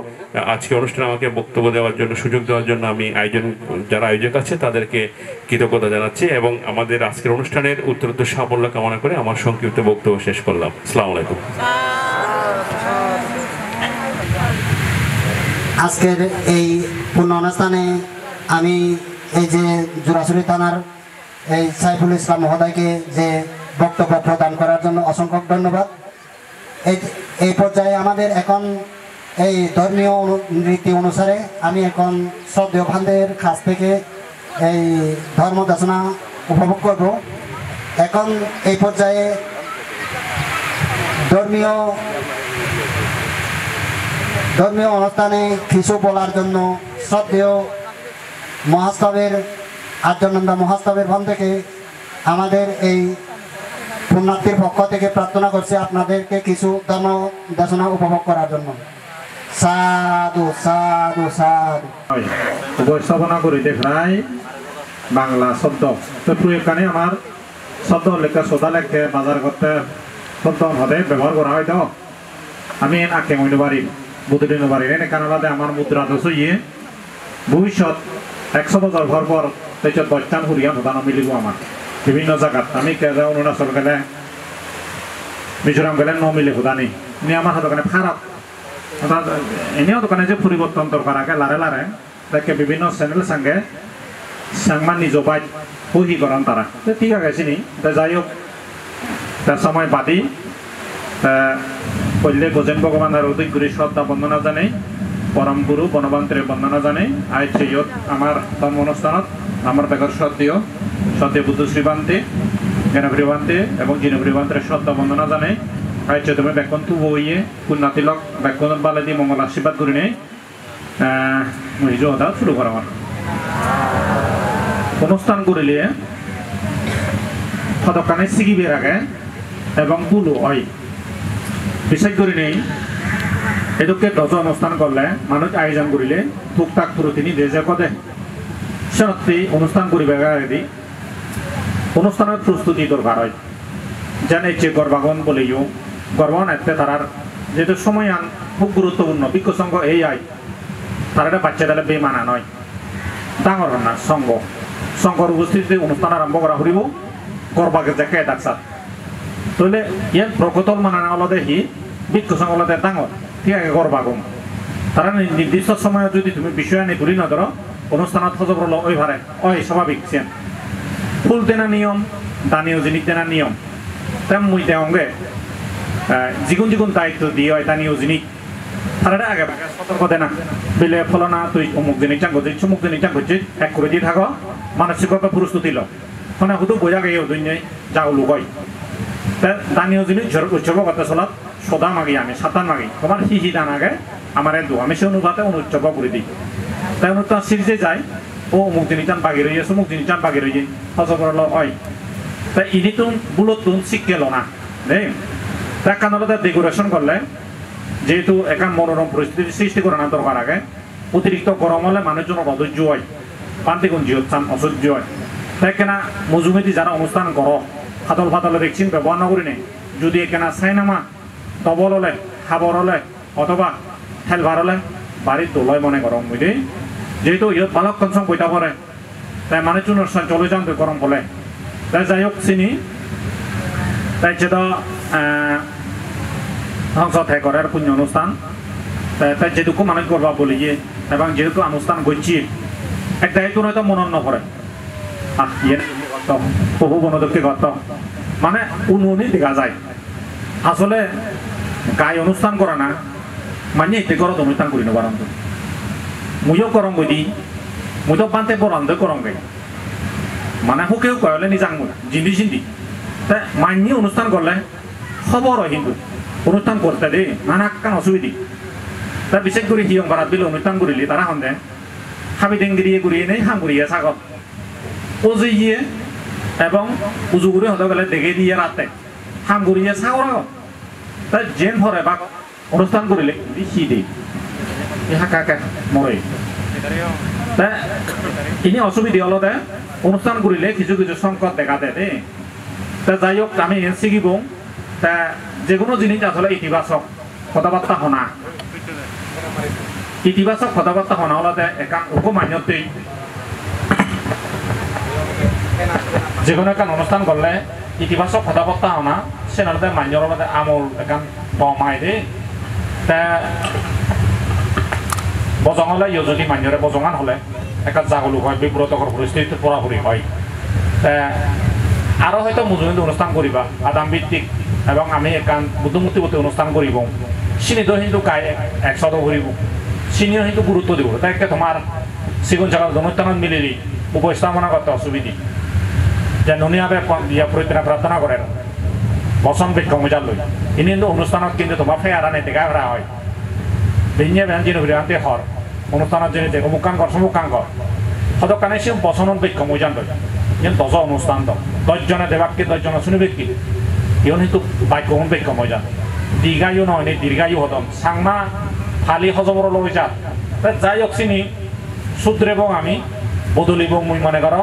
আজকে অনুষ্ঠানে আমাকে বক্তব্য দেওয়ার জন্য, সুযোগ দেওয়ার জন্য আমি যারা আয়োজক আছে তাদেরকে কৃতজ্ঞতা জানাচ্ছি এবং আমাদের আজকের অনুষ্ঠানের উত্তরোত্তর সাফল্য কামনা করে আমার সংক্ষিপ্ত বক্তব্য শেষ করলাম। আসসালামু আলাইকুম। আজকের এই পূর্ণ অনুষ্ঠানে আমি এই যে জোড়াছড়ি থানার এই সাইফুল ইসলাম মহোদয়কে যে বক্তব্য প্রদান করার জন্য অসংখ্য ধন্যবাদ। এই পর্যায়ে আমাদের এখন এই ধর্মীয় রীতি অনুসারে আমি এখন শ্রদ্ধেয় ভান্ডের কাছ থেকে এই ধর্ম দেশনা উপভোগ করব। এখন এই পর্যায়ে ধর্মীয় অনুষ্ঠানে কিছু বলার জন্য শ্রদ্ধেয় মহাস্তবের আর্যনন্দা মহাস্তবের ভান থেকে আমাদের এই পুণ্যার্থীর পক্ষ থেকে প্রার্থনা করছি আপনাদেরকে কিছু ধর্ম দেশনা উপভোগ করার জন্য। সাধু সাধু সাধু। উপস্থাপনা করিতে প্রায় বাংলা শব্দ তো প্রয়োগখানে আমার শব্দ লেখা সোদা লেখে বাজার করতে শব্দ হতে ব্যবহার করা হয়। তো আমি আঁকে মইতে পারি বুদ্ধদিন পারি এনে কানাডাতে আমার মুদ্রা তো সইয়ে ভবিষ্যৎ 100 বছর ঘর পর তেজত বস্তান হুরিয়া প্রধান মিলিব আমার বিভিন্ন জায়গাত আমি কেজা অরুণাচল গেলে মিজোরাম গেলে মিলে প্রধানী নিয়ে আমার দোকানে খারাপ অর্থাৎ এনেও দোকানে যে পরিবর্তন দরকার আগে লারে লারে তাকে বিভিন্ন চ্যানেল সঙ্গে সাংমান নিজ পাই সহি করান তারা ঠিক আছে চিনি যাই হোক তার সময় বাদি পল্লে গোজেন ভগবানের উদয়গুরি শ্রদ্ধা বন্দনা জানাই, পরম গুরু বনবান্তরের বন্দনা জানাই। আজ ইয়ত আমার ধর্ম অনুষ্ঠানত আমার বেগর শ্রদ্ধেয় বুদ্ধ শ্রীবান্তে জ্ঞানপ্রিবান্তে এবং জিনপ্রিবান্তের শ্রদ্ধা বন্দনা জানাই। আজ তুমি বেকন তু বইয়ে পুণ্যাতিলক বেকন বালে দিয়ে মঙ্গল আশীর্বাদ করি নেই মহিজু হতা শুরু করা আমার অনুষ্ঠান করিলে সদকানে সিগিবের আগে এবং পুলু হয় বিশেষ করে নেই এদুকে দশ অনুষ্ঠান করলে মানুষ আয়োজন করিলে টুকটাক পুরো তিনি দেশে কদে সত্যি অনুষ্ঠান করিবে দি অনুষ্ঠানের প্রস্তুতি দরকার হয় যেন এই যে গর্বাগন বলেও গর্বাগন এতে তারার যেহেতু সময় আন খুব গুরুত্বপূর্ণ বিজ্ঞ সংঘ এই আয় তারা এটা বাচ্চা দিলে বেমানা নয় ডাঙর না সংঘর উপস্থিতিতে অনুষ্ঠান আরম্ভ করা হরিব গর্বাকে দেখে ডাকসার তাহলে ইয়ার প্রকতল মানানা আলাদা হি বিজ্ঞ সংঘ আলাদা ডাঙর ঠিক আছে গর্বাগন তারা নির্দিষ্ট সময়ে যদি তুমি বিষয় আনি তুলি না ধরো অনুষ্ঠানত সজব হলো ওই ভারে ওই স্বাভাবিক চেন ফুল দেনা নিয়ম দানীয় জিনিস দেনা নিয়ম তেম মুই দেওঙ্গে যিগুন দায়িত্ব দিয়ে হয় দানীয় জিনিস তারা আগে সতর্ক দেনা বিলে ফলনা তুই অমুক জিনিস চাঙ্গ দিচ্ছ অমুক জিনিস চাঙ্গ দিচ্ছি এক করে দিয়ে থাকো মানসিকভাবে প্রস্তুতি লো মানে শুধু বোঝা গেয়ে দুনিয়ায় যাও লুকই দানীয় জিনিস উৎসব কথা চলাত সদা মাগি আমি সাতান মাগি তোমার হি দান আগে আমার দু আমি সে অনুপাতে অনুৎসব করে দিই তাই অনুষ্ঠান সিরিজে যায় ও অমুক জিনিস চান বাগি রয়েছে অমুক জিনিস চান বাগি রয়েছে সচল করলো হয় তাই ইনি তুন বুলত তুন শিখলো না দেখ তার কারণ ডেকোরেশন করলে যেহেতু একা মনোরম পরিস্থিতি সৃষ্টি করে না দরকার আগে অতিরিক্ত গরম হলে মানুষজন অধৈর্য হয় পান্তিগুণ জিও চান অসহ্য হয় তাই কেনা মজুমেদি যারা অনুষ্ঠান করো ফাতল ফাতলে ভ্যাকসিন ব্যবহার না করি নেই যদি এখানে সাইনামা ডবল হলে খাবার হলে অথবা হেলভার হলে বাড়ির দোলয় মনে গরম বুঝলি যেহেতু ইয়ত বালক কনসম বইটা পড়ে তাই মানুষজন চলে যান গরম বলে তাই যাই হোক চিনি তাই যেটা ধ্বংস ঠাই করার পুণ্য অনুষ্ঠান তাই যেটুকু মানুষ করবা বলি যে এবং যেহেতু অনুষ্ঠান করছি এক দায়িত্ব হয়তো মনন নকরে ইয়ে বহু বনদক্ষে গত মানে উনি দেখা যায় আসলে গায়ে অনুষ্ঠান করে না মানে এতে করত অনুষ্ঠান করি না বারান্ত মুইও করম বই দি মুই তো পান্তে বরান্দ করম গে মানে হুকেও কয়লে নিজাং জিন্দি জিন্দি তাই মান্য অনুষ্ঠান করলে খবর হয় কিন্তু অনুষ্ঠান করতে দে নানা কান অসুবিধি তা বিশেষ করে হিয়ং ভাড়াত বিলে অনুষ্ঠান করিলি তারা হন্দে হাবি ডেঙ্গিরিয়ে ঘুরিয়ে নেই হাম ঘুরিয়ে সাগত ওজে গিয়ে এবং উজু ঘুরে হতে গেলে দেখে দিয়ে রাতে হাম ঘুরিয়ে সাগর তাই জেন ভরে বা অনুষ্ঠান করিলে সি দেই হাকা হাকা মরে তা ইনি অসুবিধে হলো দে অনুষ্ঠান করিলে কিছু কিছু সংকট দেখা দেয় দে তা যাই হোক আমি শিখিব তা যে কোনো জিনিস আসলে ইতিবাচক কথাবার্তা শোনা ইতিবাচক কথাবার্তা শোনা হলে একান ওকে মান্যতেই যে কোনো একান অনুষ্ঠান করলে ইতিবাচক কথাবার্তা শোনা সে নলতে মান্যর মধ্যে আমল একান বমাই দে তা বজং হলে ইয়ে যদি মান্যরে বজঙান হলে একান জাগলুক হয় বিব্রতকর পরিস্থিতিতে পড়াপড়ি হয় তা আরও হয়তো মজুমে অনুষ্ঠান করিবা আদাম ভিত্তিক এবং আমি একান বুদ্ধমূর্তি প্রতি অনুষ্ঠান করিব চিনিও কিন্তু গায়ে একশত করিব চিনিও কিন্তু গুরুত্ব দিব তাই তোমার সিগুন জায়গার অনুষ্ঠানত মিলিলি উপস্থাপনা করতে অসুবিধি যে নুনিয়াবে পরিত্রা প্রার্থনা করেন বসন বিক্ষম মজার লই ইনি কিন্তু অনুষ্ঠানত কিন্তু তোমার ফেয়ারা নেই দেখা করা হয় ভিন্যে ব্যঞ্জিন বিরান্তি হর অনুষ্ঠানত যিনি অমুকান কর সমুকান কর সদক কানে সে বসনত বিক্ষম মজান লই যেন দশ অনুষ্ঠান তো 10 জনে দেবাক্যে 10 জন শুনিবে কি ইয়ন কিন্তু বাক্যগুণ বিক্ষম মজা দীর্ঘায়ু নয় নি দীর্ঘায়ু হতম সাংমা ফালি হজবর লই যা যাই হোক চিনি সূত্রেব আমি বদলিব মুই মনে কর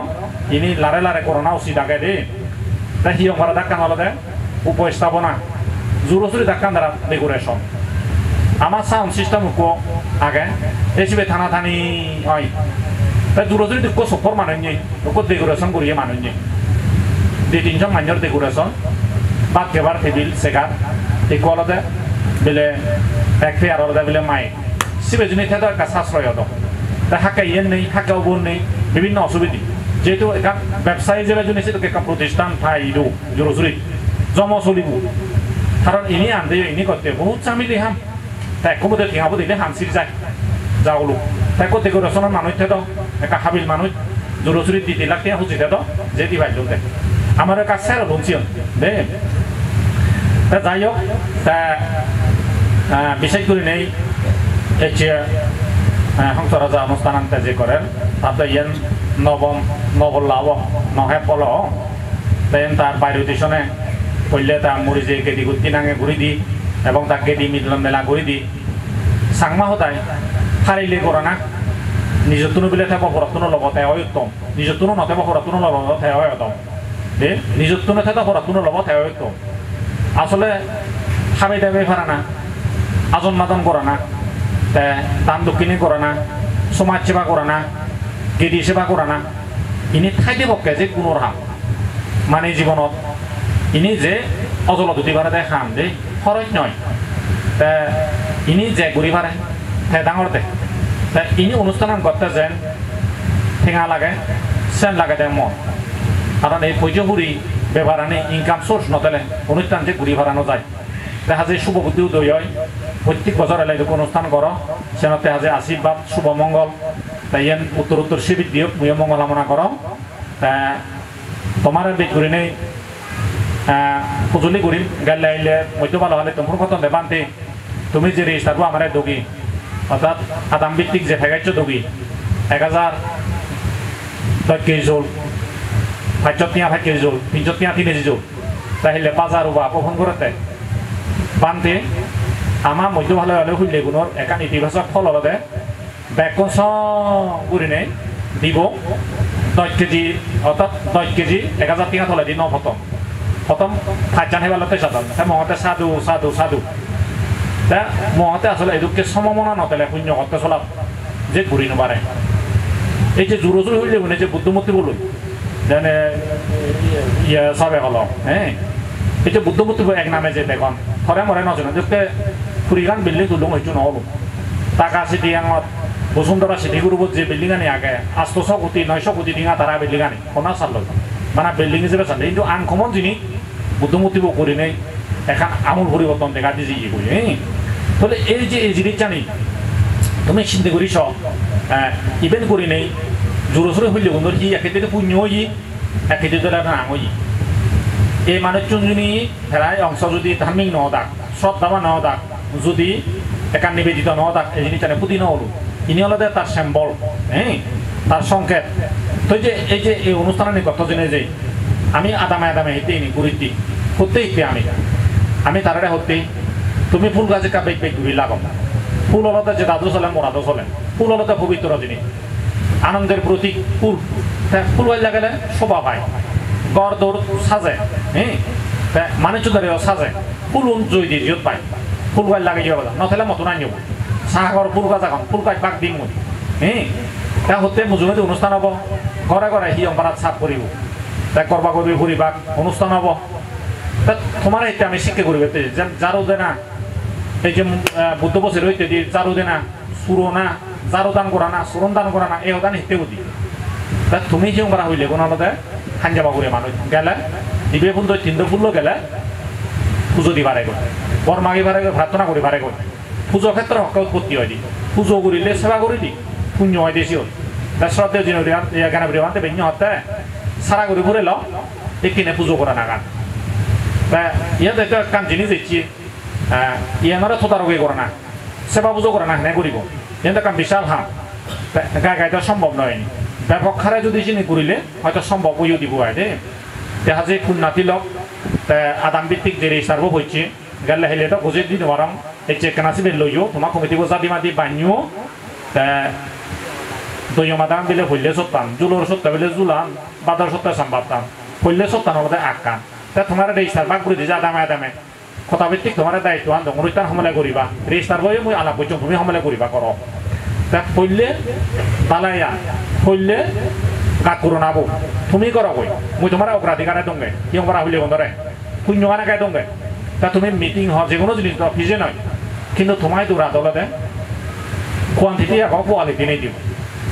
ইনি লারে লারে করোনা উচিত আগে দে তাই হিয়ং ভরা ধাক্কান হলো দে উপস্থাপনা জোরসুরি ধাক্কান দ্বারা ডেকোরেশন আমার সাউন্ড সিস্টেম আগে এসবে থানা থানি হয় তাই জোরসুরি দেখো সফর মানুষ নেই ওকে ডেকোরেশন করিয়ে মানুষ নেই 2-3 মাইনর ডেকোরেশন বাদ কেবার টেবিল সেগার এই কলতে বেলে এক ফেয়ার হলদে বেলে মাই সিবে জুনি থেতো একটা সাশ্রয় হতো তাই হাকে ইয়ে নেই হাকে অবর নেই বিভিন্ন অসুবিধা যেহেতু এখান ব্যবসায়ী যে জন্য সেটা একটা প্রতিষ্ঠান ঠাই ইদু জোরসুরি জম চলিব কারণ ইনি আনতে ইনি করতে বহুত চামিলি হাম তাই কমতে ঠিকাবো দিলে হামসির যায় যাওলো তাই কত ডেকোরেশনের মানুষ থেতো একটা হাবিল মানুষ জোরসুরি 2 লাখ টাকা খুঁজি থেতো যে দি ভাই দেখ আমার কাছে স্যার বলছিলেন দে তা যাই হোক তা বিশেষ করে নেই এই যে হংসরাজা অনুষ্ঠান আনতে যে করেন তাতে ইয়েন নবল্লাব নহে পল তেন তার বাইরে টিউশনে করলে তার মুড়ি যে কেদি গুটি নাঙে ঘুরি দি এবং তাকে দি মিলন মেলা করে দি সাংমা হতায় হারিলে করা না নিজের তুনো বিলে থাকো পড়াতুনো লগতে হয় উত্তম নিজের তুনো নথাকো পড়াতুনো লগতে হয় উত্তম দে নিজের তুনো থাকা পড়াতুনো লগতে হয় উত্তম আসলে খাবে দাবে পারা না আজন মাদন করা না দান দক্ষিণী করা না সমাজ সেবা করা না গেদি সেবা করা না ইনি খাইতে পক্ষে যে কোনো রাম মানে জীবনত ইনি যে অজল দুটি বারে দেয় খাম দে খরচ নয় তা ইনি যে ঘুরি পারে হ্যাঁ ডাঙর দে তা ইনি অনুষ্ঠান করতে যেন ঠেঙা লাগে সেন লাগে দেয় মন কারণ এই পৈজহুরি ব্যবহারানে ইনকাম সোর্স নতেলে অনুষ্ঠান যে ঘুরি ভাড়ানো যায় দেখা যায় শুভ বুদ্ধি উদয় হয় প্রত্যেক বছর এলাই অনুষ্ঠান করো সেনতে হাজে আশীর্বাদ শুভ মঙ্গল তাই উত্তর শিবির দিও মুয় মঙ্গল কামনা করো তা তোমার বেশ ঘুরি নেই পুজলি করিম গাইলে আইলে মধ্য ভালো হলে তোমার কত দেবান্তে তুমি যে রেজিস্টারবো আমার দগি অর্থাৎ আদাম ভিত্তিক যে ফেগাইছ দগি 1000 10 কেজি জোল 5 টিয়া 5 কেজি জোল 3 টিয়া 3 কেজি জোল তাহলে বাজার বা প্রফোন করতে বানতে আমার মধ্য ভালো হলে হইলে গুণর একা ইতিবাচক ফল হলে ব্যাকন সরি নেই দিব 10 কেজি অর্থাৎ 10 কেজি 1000 টিয়া তলে দি ন প্রথম ফাইজান হেবালতে সাধারণ মহতে সাধু সাধু সাধু তা মহতে আসলে এদুকে সমমনা নতেলে শূন্য করতে চলাত যে ঘুরি নবারে এই যে জোর জোর হইলে মানে যে বুদ্ধমূর্তি বলুন যেনে ইয়ে সবে হলো হ্যাঁ এই যে বুদ্ধমূর্তি এক নামে যে দেখুন থরে মরে নজনে যে ফুরিগান বিল্ডিং তুলুং হইতো নহলো টাকা সিটি আমার বসুন্ধরা সিটি গ্রুপ যে বিল্ডিং আনি আগে 800 কোটি 900 কোটি টিঙা তারা বিল্ডিং আনি কোনা চাল মানে বিল্ডিং হিসেবে চালে কিন্তু আনকমন জিনিস বুদ্ধমূর্তিব করি নেই এখন আমূল পরিবর্তন দেখা দিয়েছি ইয়ে করি তাহলে এই যে এই জিনিস জানি তুমি চিন্তা করিস ইভেন্ট করি নেই জোরে জোরে হইলে বন্ধুর হি একে পুণ্য হই একে নাম হই এই মানুষজন যদি ফেরাই অংশ যদি ধার্মিক ন দাক শ্রদ্ধা ন দাক যদি একার নিবেদিত ন দাক এই জিনিস জানে পুতি নহলো ইনি হলে তার স্যাম্বল হ্যাঁ তার সংকেত তো যে এই অনুষ্ঠানে কত জেনে যে আমি আদামে হেঁটে নি ঘুরিতি হতে হিতে আমি তারা হতে তুমি ফুল গাছে বেগ বেগ ঘুরি লাগাও ফুল হলতে যে দাদু চলেন মোরাদো চলেন ফুল হলতে পবিত্র জিনিস আনন্দের প্রতীক ফুল ফুল গাছ লাগালে শোভা পায় গড় দৌড় সাজে হ্যাঁ মানুষ দাঁড়িয়ে সাজে ফুল জয় দিয়ে জিত পায় ফুল গাছ লাগাই যাওয়া নথালে মতো নাই যাবো সাগর ফুল গাছ এখন ফুল গাছ বাক দিম মই হ্যাঁ তা হতে মজুমতি অনুষ্ঠান হব ঘরে ঘরে হি অম্পারাত সাফ করিব তা করবা করবি ঘুরিবাক অনুষ্ঠান হব তা তোমার এটা আমি শিক্ষা করি যারও দে না এই যে বুদ্ধ বছর হইতে দি যারও দে না সুরো না যারও দান করা না সুরন দান করা না এই দান হিতেও দি তা তুমি যে করা হইলে কোনো আলাদা খাঞ্জাবা করে মানুষ গেলে দিবে ফুল তিনটে ফুল গেলে পুজো দিবারে গো বর মাগি বারে প্রার্থনা করি বারে গো পুজোর ক্ষেত্রে হক উৎপত্তি হয় দি পুজো করিলে সেবা করি দি পুণ্য হয় দেশি হল তা শ্রদ্ধেয় জিনিস জ্ঞান বিমানতে বেঞ্জ হতে সারা করে ঘুরে ল এখানে পুজো করা না গান তা ইয়াতে একটা কাম জিনিস দিচ্ছি ইয়ানারা থোতারোগে করে না সেবা পুজো করে না হ্যাঁ করিব ইয়াতে কাম বিশাল হাম গায়ে গাইতে সম্ভব নয় ব্যাপক খারে যদি চিনি করিলে হয়তো সম্ভব হইও দিব হয় দে দেখা যায় খুলনাতি লোক আদাম ভিত্তিক যে রেজিস্টারবো হচ্ছে গেলে হেলে তো বুঝে দিন ওরাম এই চেক কানাসি বের লইও তোমার কমিটি জাদি মাদি বানিও দই মাদাম বিলে হইলে সত্তান জুলোর সত্তা বিলে জুলান বাদার সত্তা সাম্বাতাম হইলে সত্তান হলে আকান তা তোমার রেজিস্টার বাক করে দিছে আদামে কথা ভিত্তিক তোমার দায়িত্ব আন অনুষ্ঠান সমলে করিবা রেজিস্টার বই মই আলাপ করছো তুমি সমলে করিবা করো তা হইলে বালাইয়া হইলে কাক করো নাবো তুমি করো কই মই তোমার অগ্রাধিকারে দঙ্গে কি করা হইলে বন্ধরে শূন্য কানে গায়ে দঙ্গে তা তুমি মিটিং হয় যে কোনো জিনিস অফিসে নয় কিন্তু তোমায় তো রাতলে কোয়ান্টিটি এখন কোয়ালিটি নেই দিব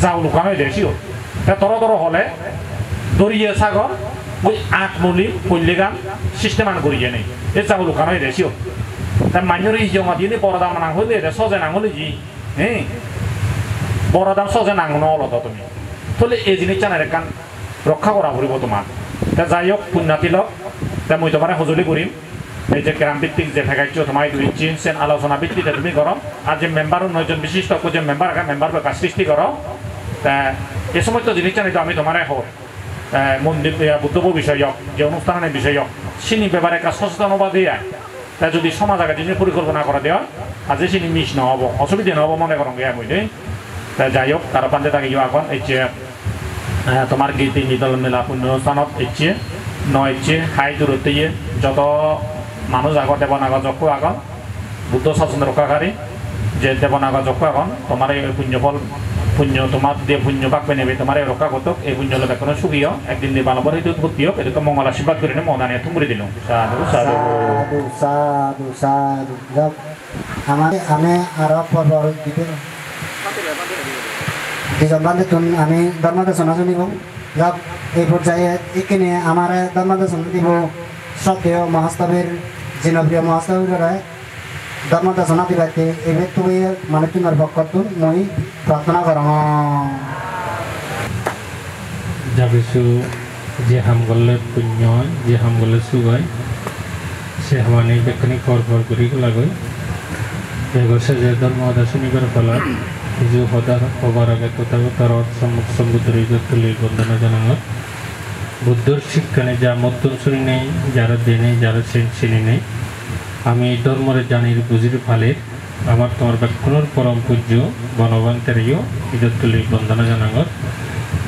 যাও লুকানো দেশিও তা তর হলে দরিয়ে সাগর ওই আট মলি পল্লী গান সিস্টেমান করিয়ে নেই এ যাও লুকানো দেশিও তা মাইনরি হিসেবে দিয়ে বড় দাম নাং হইলে সজে নাং হলে জি হ্যাঁ বড় দাম সজে নাং নলত তুমি তাহলে এই জিনিস জানার কান রক্ষা করা পড়ব তোমার তা যাই হোক পুণ্যাতি লোক তা মই তোমার সজুলি করিম এই যে গ্রাম ভিত্তিক যে ভেগাইছ তোমার চিনছেন আলোচনা ভিত্তিতে তুমি করো আর যে মেম্বার 9জন বিশিষ্ট যে মেম্বার বেকার সৃষ্টি করো তা এই সমস্ত জিনিস জানি তো আমি তোমার হোক মন্দির বুদ্ধব বিষয়ক যে অনুষ্ঠানের বিষয়ক চিনি ব্যাপারে একটা সচেতনতা দিয়ে তাই যদি সমাজ আগে যদি পরিকল্পনা করে দেওয়া আজ সিনি মিস নহব অসুবিধা নহব মনে করো গিয়া কইলে তাই যাই হোক তারা পান্তে থাকে এখন এই যে তোমার গীতি নিদল মেলা পুণ্যস্থানত ইচ্ছে নয় ইচ্ছে হাই দূরত্বে যত মানুষ আগত দেবনাগত যক্ষ আগন বুদ্ধ শাসন রক্ষাকারী যে দেবনাগত যক্ষ আগন তোমার এই পুণ্যফল পুণ্য তোমার দিয়ে পুণ্য পাকবে নেবে তোমার এই রক্ষা করতো এই পুণ্য লোক কোনো সুখীয় একদিন দিয়ে বানবর হইতে উৎপত্তি হোক এটা তো মঙ্গল আশীর্বাদ করে নে মন আনিয়ে থুমুরি দিল সাধু সাধু সাধু সাধু সাধু যাক আমাদের আমি আরো পর্ব দিতে দুজন বান্ধব আমি ধর্মদর্শন শুনিব যাক এই পর্যায়ে এখানে আমার ধর্মদর্শন দিব সত্য মহাস্তবের জনপ্রিয় মহাস্তবের ধর্মদর্শন দিবাতে এবার তুমি মানে তোমার ভক্তন মই প্রার্থনা কর যাবিছু যে হাম গলে পুণ্য যে হাম গলে সুগাই সে হামানি বেকনি কর করি লাগৈ এগোছে যে ধর্মদর্শনিকের ফলত কিছু হদার হবার আগে তথাগতার সম্মুখ সমুদ্রী তুলি বন্দনা জানানোর বুদ্ধর শিক্ষানে যা মতন শুনি নেই যারা দেনে যারা চিনি নেই আমি ধর্মরে জানির বুঝির ফালের আমার তোমার ব্যাকুণর পরম পূজ্য বনবন্তেরও ঈদত তুলি বন্দনা জানানোর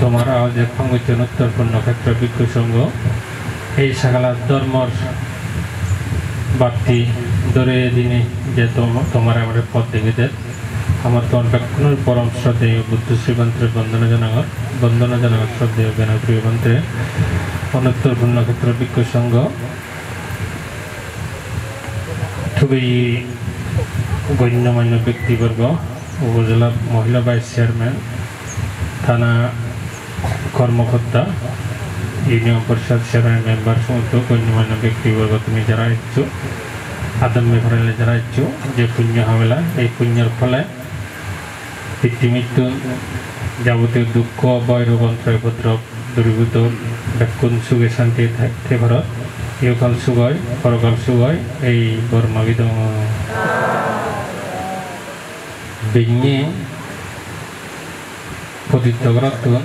তোমার আওয়াজের সংগঠন উত্তর পূর্ণক্ষেত্র বিক্ষু সংঘ এই সাকালা ধর্মর বাড়তি ধরে দিনে যে তোমার আমার পথ দেখে আমার তোমার ব্যাকুণর পরম শ্রদ্ধেয় বুদ্ধ শ্রীমন্ত্রের বন্দনা জানানোর শ্রদ্ধেয় জ্ঞানপ্রিয় মন্ত্রে অনুত্তর পূর্ণক্ষেত্র বিক্ষু সংঘ খুবই গণ্যমান্য ব্যক্তিবর্গ উপজেলা মহিলা ভাইস চেয়ারম্যান থানা কর্মকর্তা ইউনিয়ন পরিষদ চেয়ারম্যান মেম্বার সমস্ত গণ্যমান্য ব্যক্তিবর্গ তুমি যারা ইচ্ছুক আদম মেঘরালে যারা ইচ্ছুক যে পুণ্য হামেলা এই পুণ্যের ফলে পিতৃমৃত্যু যাবতীয় দুঃখ বৈরব অন্তর উপদ্রব দূরীভূত ব্যাকুণ সুখে শান্তি থাকতে ভারত ইহকাল সুগয় পরকাল সুগয় এই বর্মাবিদ বিজ্ঞে পতিত গ্রহণ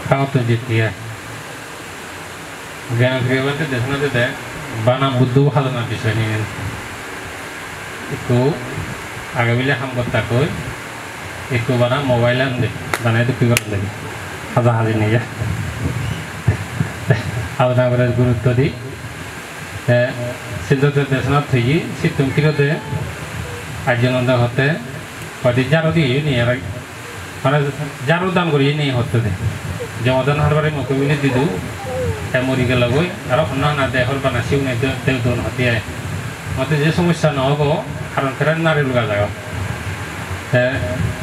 খাওয়াতে যেতিয়া জ্ঞান ক্রিয়াবাতে দেশনাতে দেখ বানা বুদ্ধ সাধনার বিষয় নিয়ে একটু আগে বিলে হাম করতা কই একটু বানা মোবাইল আন দে বানাই দুঃখী করেন দেখি হাজা হাজি নিয়ে যা আপনার গুরুত্ব দিই সিদ্ধতে দেশনাথ থেকে সিদ্ধম কিরতে আর্যনন্দ হতে হয়তো যারও দিয়ে নিয়ে মানে যারও দান করিয়ে নিয়ে হতে দে জমাদান হারবারে মুখে মিলে দিদু মরি গেল গই আর না দেহর বানা সিউনে দেউ দন হতে মতে যে সমস্যা নহব কারণ ফেরান নারী লুগা জায়গা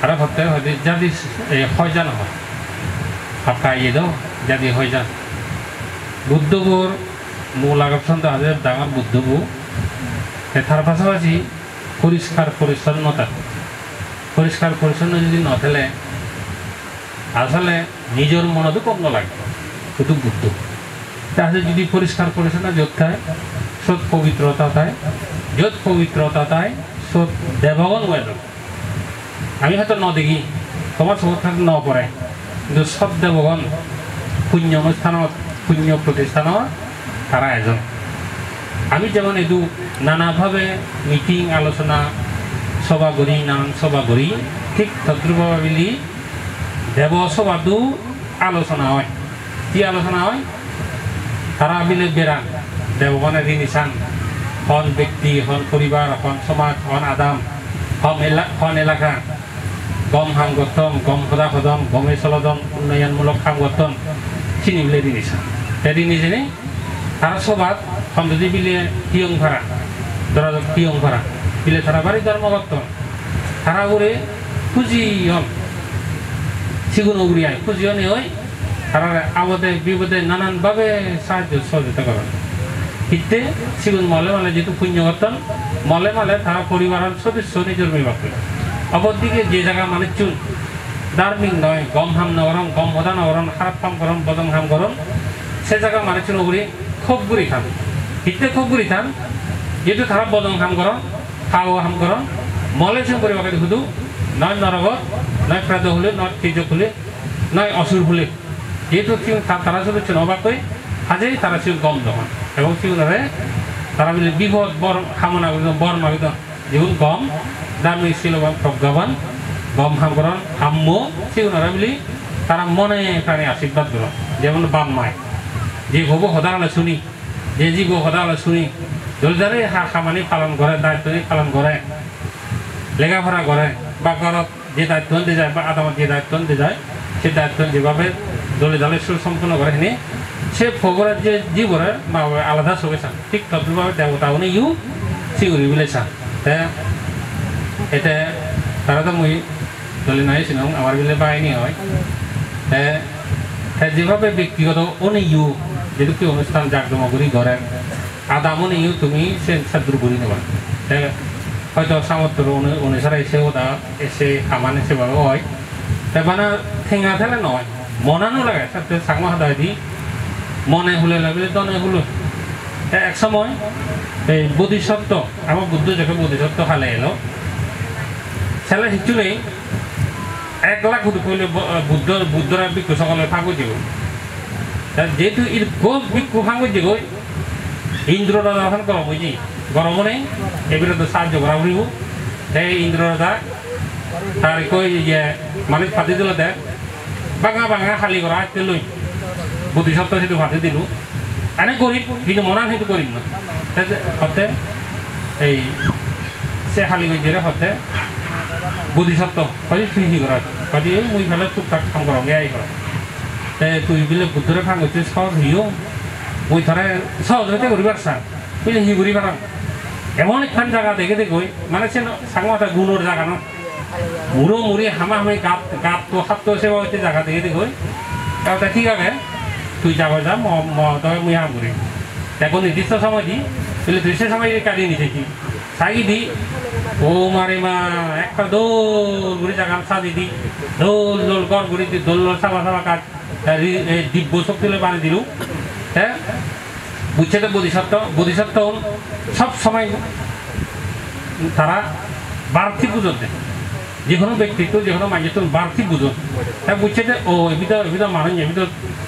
আর হতে হয়তো যদি হয় জানো হয় আপকা ইয়ে দাও যদি হয় যান বুদ্ধবুর মূল আকর্ষণ তো হাজার ডাঙর বুদ্ধবু তার পাশাপাশি পরিষ্কার পরিচ্ছন্নতা পরিষ্কার পরিচ্ছন্ন যদি নথেলে আসলে নিজের মনতো কম লাগে শুধু বুদ্ধ তাহলে যদি পরিষ্কার পরিচ্ছন্ন যত থাকে সৎ পবিত্রতা থাকে যত পবিত্রতা থাকে সৎ দেবগণ বলে আমি হয়তো ন দেখি তোমার সব থাকতে ন পড়ে কিন্তু সৎ দেবগণ পুণ্য অনুষ্ঠানত পুণ্য প্রতিষ্ঠানৰ তারা এজন আমি যেমন এদু নানাভাবে মিটিং আলোচনা সভা করি নানান সভা করি ঠিক তদ্রুপভাবে দেব সভাতো আলোচনা হয় কি আলোচনা হয় তারা মিলে বেড়ান দেবগণের ঋণিচান হন ব্যক্তি হন পরিবার হন সমাজ হন আদাম হন এলাকা গম হাম গঠন গম সদা সদন গমে চলদন উন্নয়নমূলক কাম গঠন চিনি বিলে ঋণিচান তেরি নিজে নেই তারা সবার সন্দতি বিলে পিয়ং ভাড়া ধরা যাক পিয়ং ভাড়া বিলে তারা বাড়ি ধর্মগত তারা করে পুঁজি হন সিগুন উগরিয়ায় পুঁজি হনে ওই তারা আবদে বিপদে নানানভাবে সাহায্য সহযোগিতা করেন কিন্তু সিগুন মলে মালে যেহেতু পুণ্যগতন মলে মালে তারা পরিবারের সদস্য নিজের বিভাগ করে অপরদিকে যে জায়গা মানে চুন ধার্মিক নয় গম হাম নগরম গম হদা নগরম খারাপ কাম করম বদম হাম করম সে জায়গা মানে চুন উগরি খুব গুড়ি খান হিতে খুব গুড়ি খান যেহেতু তারা বদম হাম করম খাও হাম করম মলে চুন করে বাকি শুধু নয় নরগত নয় প্রাদ হলে নয় তেজক হলে নয় অসুর হলে যেহেতু তারা শুধু চুন অবাক করে হাজেই তারা চুন গম দহন এবং চুনরে তারা মিলে বিপদ বর কামনা করতো বর মাগিত যেমন গম দামি ছিল প্রজ্ঞাবান গম হামকরণ হাম্য সেগুলোরা মিলি তারা মনে প্রাণে আশীর্বাদ দিল যেমন বাপ মায় যে গব সদালে শুনি যে জীব সদালে শুনি জলদারে খামানি পালন করে দায়িত্ব পালন করে লেখাপড়া করে বা ঘরত যে দায়িত্ব দিয়ে যায় বা আদামত যে দায়িত্ব দিয়ে যায় সেই দায়িত্ব যেভাবে দলে দলে সুসম্পন্ন করে এনে সে ফগরের যে জীবনের মা আলাদা চোখে চান ঠিক তদ্রুপভাবে দেবতাও ইউ সিগুড়ি বলে চান এটা তারা তো মই দলে নাই ছিল আমার বিলে বাহিনী হয় যেভাবে ব্যক্তিগত অনেক ইউ যেহেতু কি অনুষ্ঠান জাকজমকরি করে আদামনে ইউ তুমি সে সাদুর করি নেবা হয়তো সামর্থ্য অনুসারে এসে খামানে সেভাবে হয় মানে ঠেঙা ঠেলে নয় মনানো লাগে সাথে সাংমা হাদায় দি মনে হলে লাগলে দনে হলো এক সময় এই বোধিসত্ত্ব আমার বুদ্ধ যখন বোধিসত্ত্ব হালে এলো ছেলে শিশু নেই 1 লাখ কইলে বুদ্ধরা ভিক্ষু সকলে ফাঁকু দিব যেহেতু এর গোল ভিক্ষু ফাঁকু দিব ইন্দ্র রাজা এখন গরম বুঝি গরম নেই এবারে তো সাহায্য করা হইব এই ইন্দ্র রাজা তার কই যে মানুষ ফাঁদি দিল দেখ বাঙা বাঙা খালি করা আসতে লই বোধিসত্ত্ব সেটু ফাঁদি দিল আনে গরিব কিন্তু মনা সেটু গরিব না হতে এই সে খালি গিয়ে হতে বোধিসত্ত্ব কই তুই কি করা কদি মুই ফেলে টুকটাক কাম করা গে আই করা তুই বিলে বুদ্ধরে ফাঙ্গতে সহজ হইও মুই ধরে সহজ হইতে করিবার সা বিলে হি করিবার এমন একখান জায়গা দেখে দেখই মানে সে সাংমাটা গুণর জায়গা না মুড়ো মুড়ি হামা হামি গাত তো হাত তো সেবা হইতে জায়গা দেখে দেখই তাহলে ঠিক আছে তুই যাবো যা তবে মুই হাম করি এখন নির্দিষ্ট সময় দি বলে তুই সে সময় কাটিয়ে নিতে কি সাগি দি ও মারে মা একটা দোল ঘুরে জায়গা সাজি দি দোল দোল গড় ঘুরে দি দোল সাবা সাবা কাজ দিব্য শক্তি বানিয়ে দিল হ্যাঁ বুঝছে তো বোধিসত্ত্ব সব সময় তারা বাড়তি বুঝন দেয় যে কোনো ব্যক্তিত্ব যে কোনো মানুষ বাড়তি বুঝন তাই বুঝছে যে ও এবিধ মানুষ এবিধ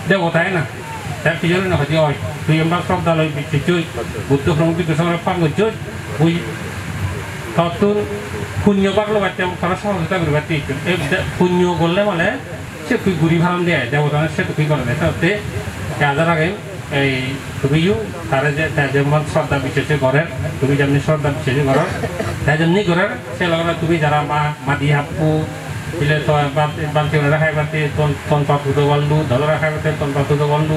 দেবতায় না তার পিছনে না হয়তো হয় তুই আমার শ্রদ্ধালয় বিচ্ছিচ্ছই বুদ্ধ ভ্রমণ সময় পান করছই ওই তত্তর পুণ্য পাকলো বাচ্চা তারা সহযোগিতা করে বাচ্চা এই পুণ্য করলে মানে সে তুই গুড়ি ভাড়ান দেয় দেবতা সে তুই করে দেয় তাতে কাজার আগে এই তুমিও তারা যে যেমন শ্রদ্ধা বিশ্বাসে ঘরের তুমি যেমনি শ্রদ্ধা বিশ্বাসে ঘরের তাই যেমনি ঘরের সে লগা তুমি যারা মাদি হাপু বিলে বালতি রাখাই বাতি তন পাতুতো বললু ধল রাখাই বাতি তন পাতুতো বললু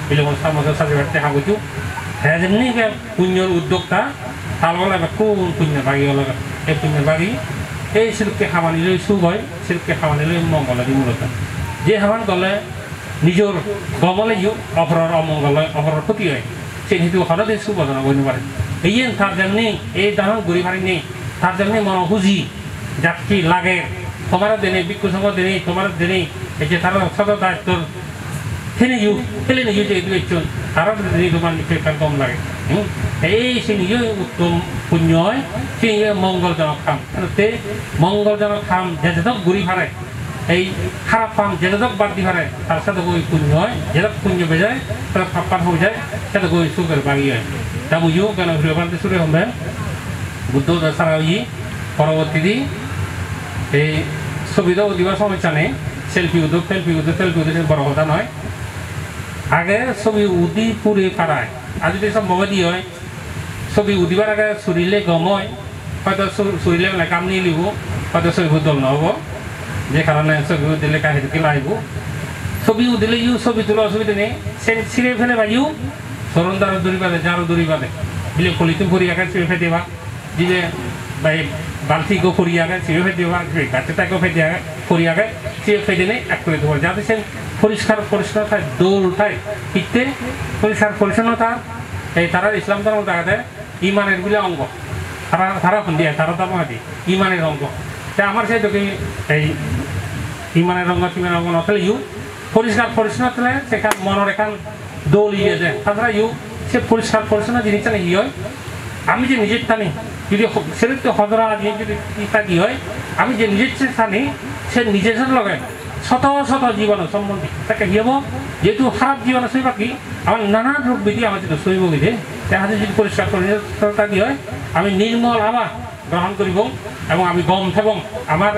বিলে সামসা সাজি বাড়তে হাগুচু হ্যাঁ যেমনি পুণ্যর উদ্যোক্তা তাল বলা কোন পুণ্যের বাগি হল এই পুণ্যের বাগি এই শিল্পকে খামানি লই সুখ হয় শিল্পকে খামানি লই মঙ্গল দি মূলত যে হামান গলে নিজের গমলে অপরার অমঙ্গল হয় অপরার ক্ষতি হয় সে হেতু হঠাৎ সুবচনা বলতে পারে এই তার জন্যে এই দাম ঘুরি ফাড়ি নেই তার জন্যে মনে বুঝি যাত্রী লাগে তোমার দেনে বিক্ষু সঙ্গ দেনে তোমার দেনে এই যে তারা সদর দায়িত্ব ফেলে নিয়ে যে একজন তারা দেনে তোমার নিশ্চয় কম লাগে এই সে নিজে উত্তম পুণ্য হয় সে মঙ্গলজনক খাম মঙ্গলজনক খাম যে যেতক ঘুরি ফাড়ে এই খারাপ কাম যেতক বাদ দি ফারে তার সাথে ওই পুণ্য হয় যেতক পুণ্য বেজায় তার পাপ হয়ে যায় সেটা ওই সুখের বাগি হয় তা বুঝিও কেন বানতে শুরু হবে বুদ্ধ ছাড়া ওই পরবর্তী দিন এই ছবিটাও দিবার সমস্যা নেই সেলফি উদ্যোগ বড় কথা নয় আগে ছবি উদি পুরে পাড়ায় আর যদি সব মোবাইল দিয়ে হয় ছবি উদিবার আগে চুরিলে গম হয় হয়তো চুরিলে কাম নিয়ে লিব হয়তো ছবি দল নহব যে কারণে ছবি দিলে কাহিনীকে লাগব ছবি দিলে ছবি তোলা অসুবিধা নেই সে ছিঁড়ে ফেলে বা সরন্দারও দড়ি বাঁধে যারও দড়ি বাঁধে বিলে কলিতে ভরি আগে ছিঁড়ে ফেটে বা দিলে বালতি গো ফরি আগে ছিঁড়ে ফেটে বা গাছেটাকেও ফেটে আগে ফরি আগে ছিঁড়ে ফেটে নেই এক করে দেবো যাতে সে পরিষ্কার থাকে দৌড় উঠায় পিঠতে পরিষ্কার পরিচ্ছন্নতা এই তারা ইসলাম ধর্ম দেখাতে ইমানের বলে অঙ্গ তারা দিয়ে তারা ধর্ম ইমানের অঙ্গ তা আমার সেই তোকে এই ইমানের রঙ নথলে পরিষ্কার পরিচ্ছন্ন থাকলে সেখান মনের এখান দোল ইয়ে যায় তাছাড়া সে পরিষ্কার পরিচ্ছন্ন জিনিসটা ই হয় আমি যে নিজের টানি যদি সেটা তো হজরা যদি ইত্যাদি হয় আমি যে নিজের টানি সে নিজের লগে শত শত জীবন সম্বন্ধে তাকে হিয়াব যেহেতু খারাপ জীবন সই বাকি আমার নানান রোগ বিধি আমার যেটা সইব গিয়ে দেখা যদি পরিষ্কার পরিচ্ছন্নতা দিয়ে হয় আমি নির্মল আবার গ্রহণ করিব এবং আমি গম থাকব আমার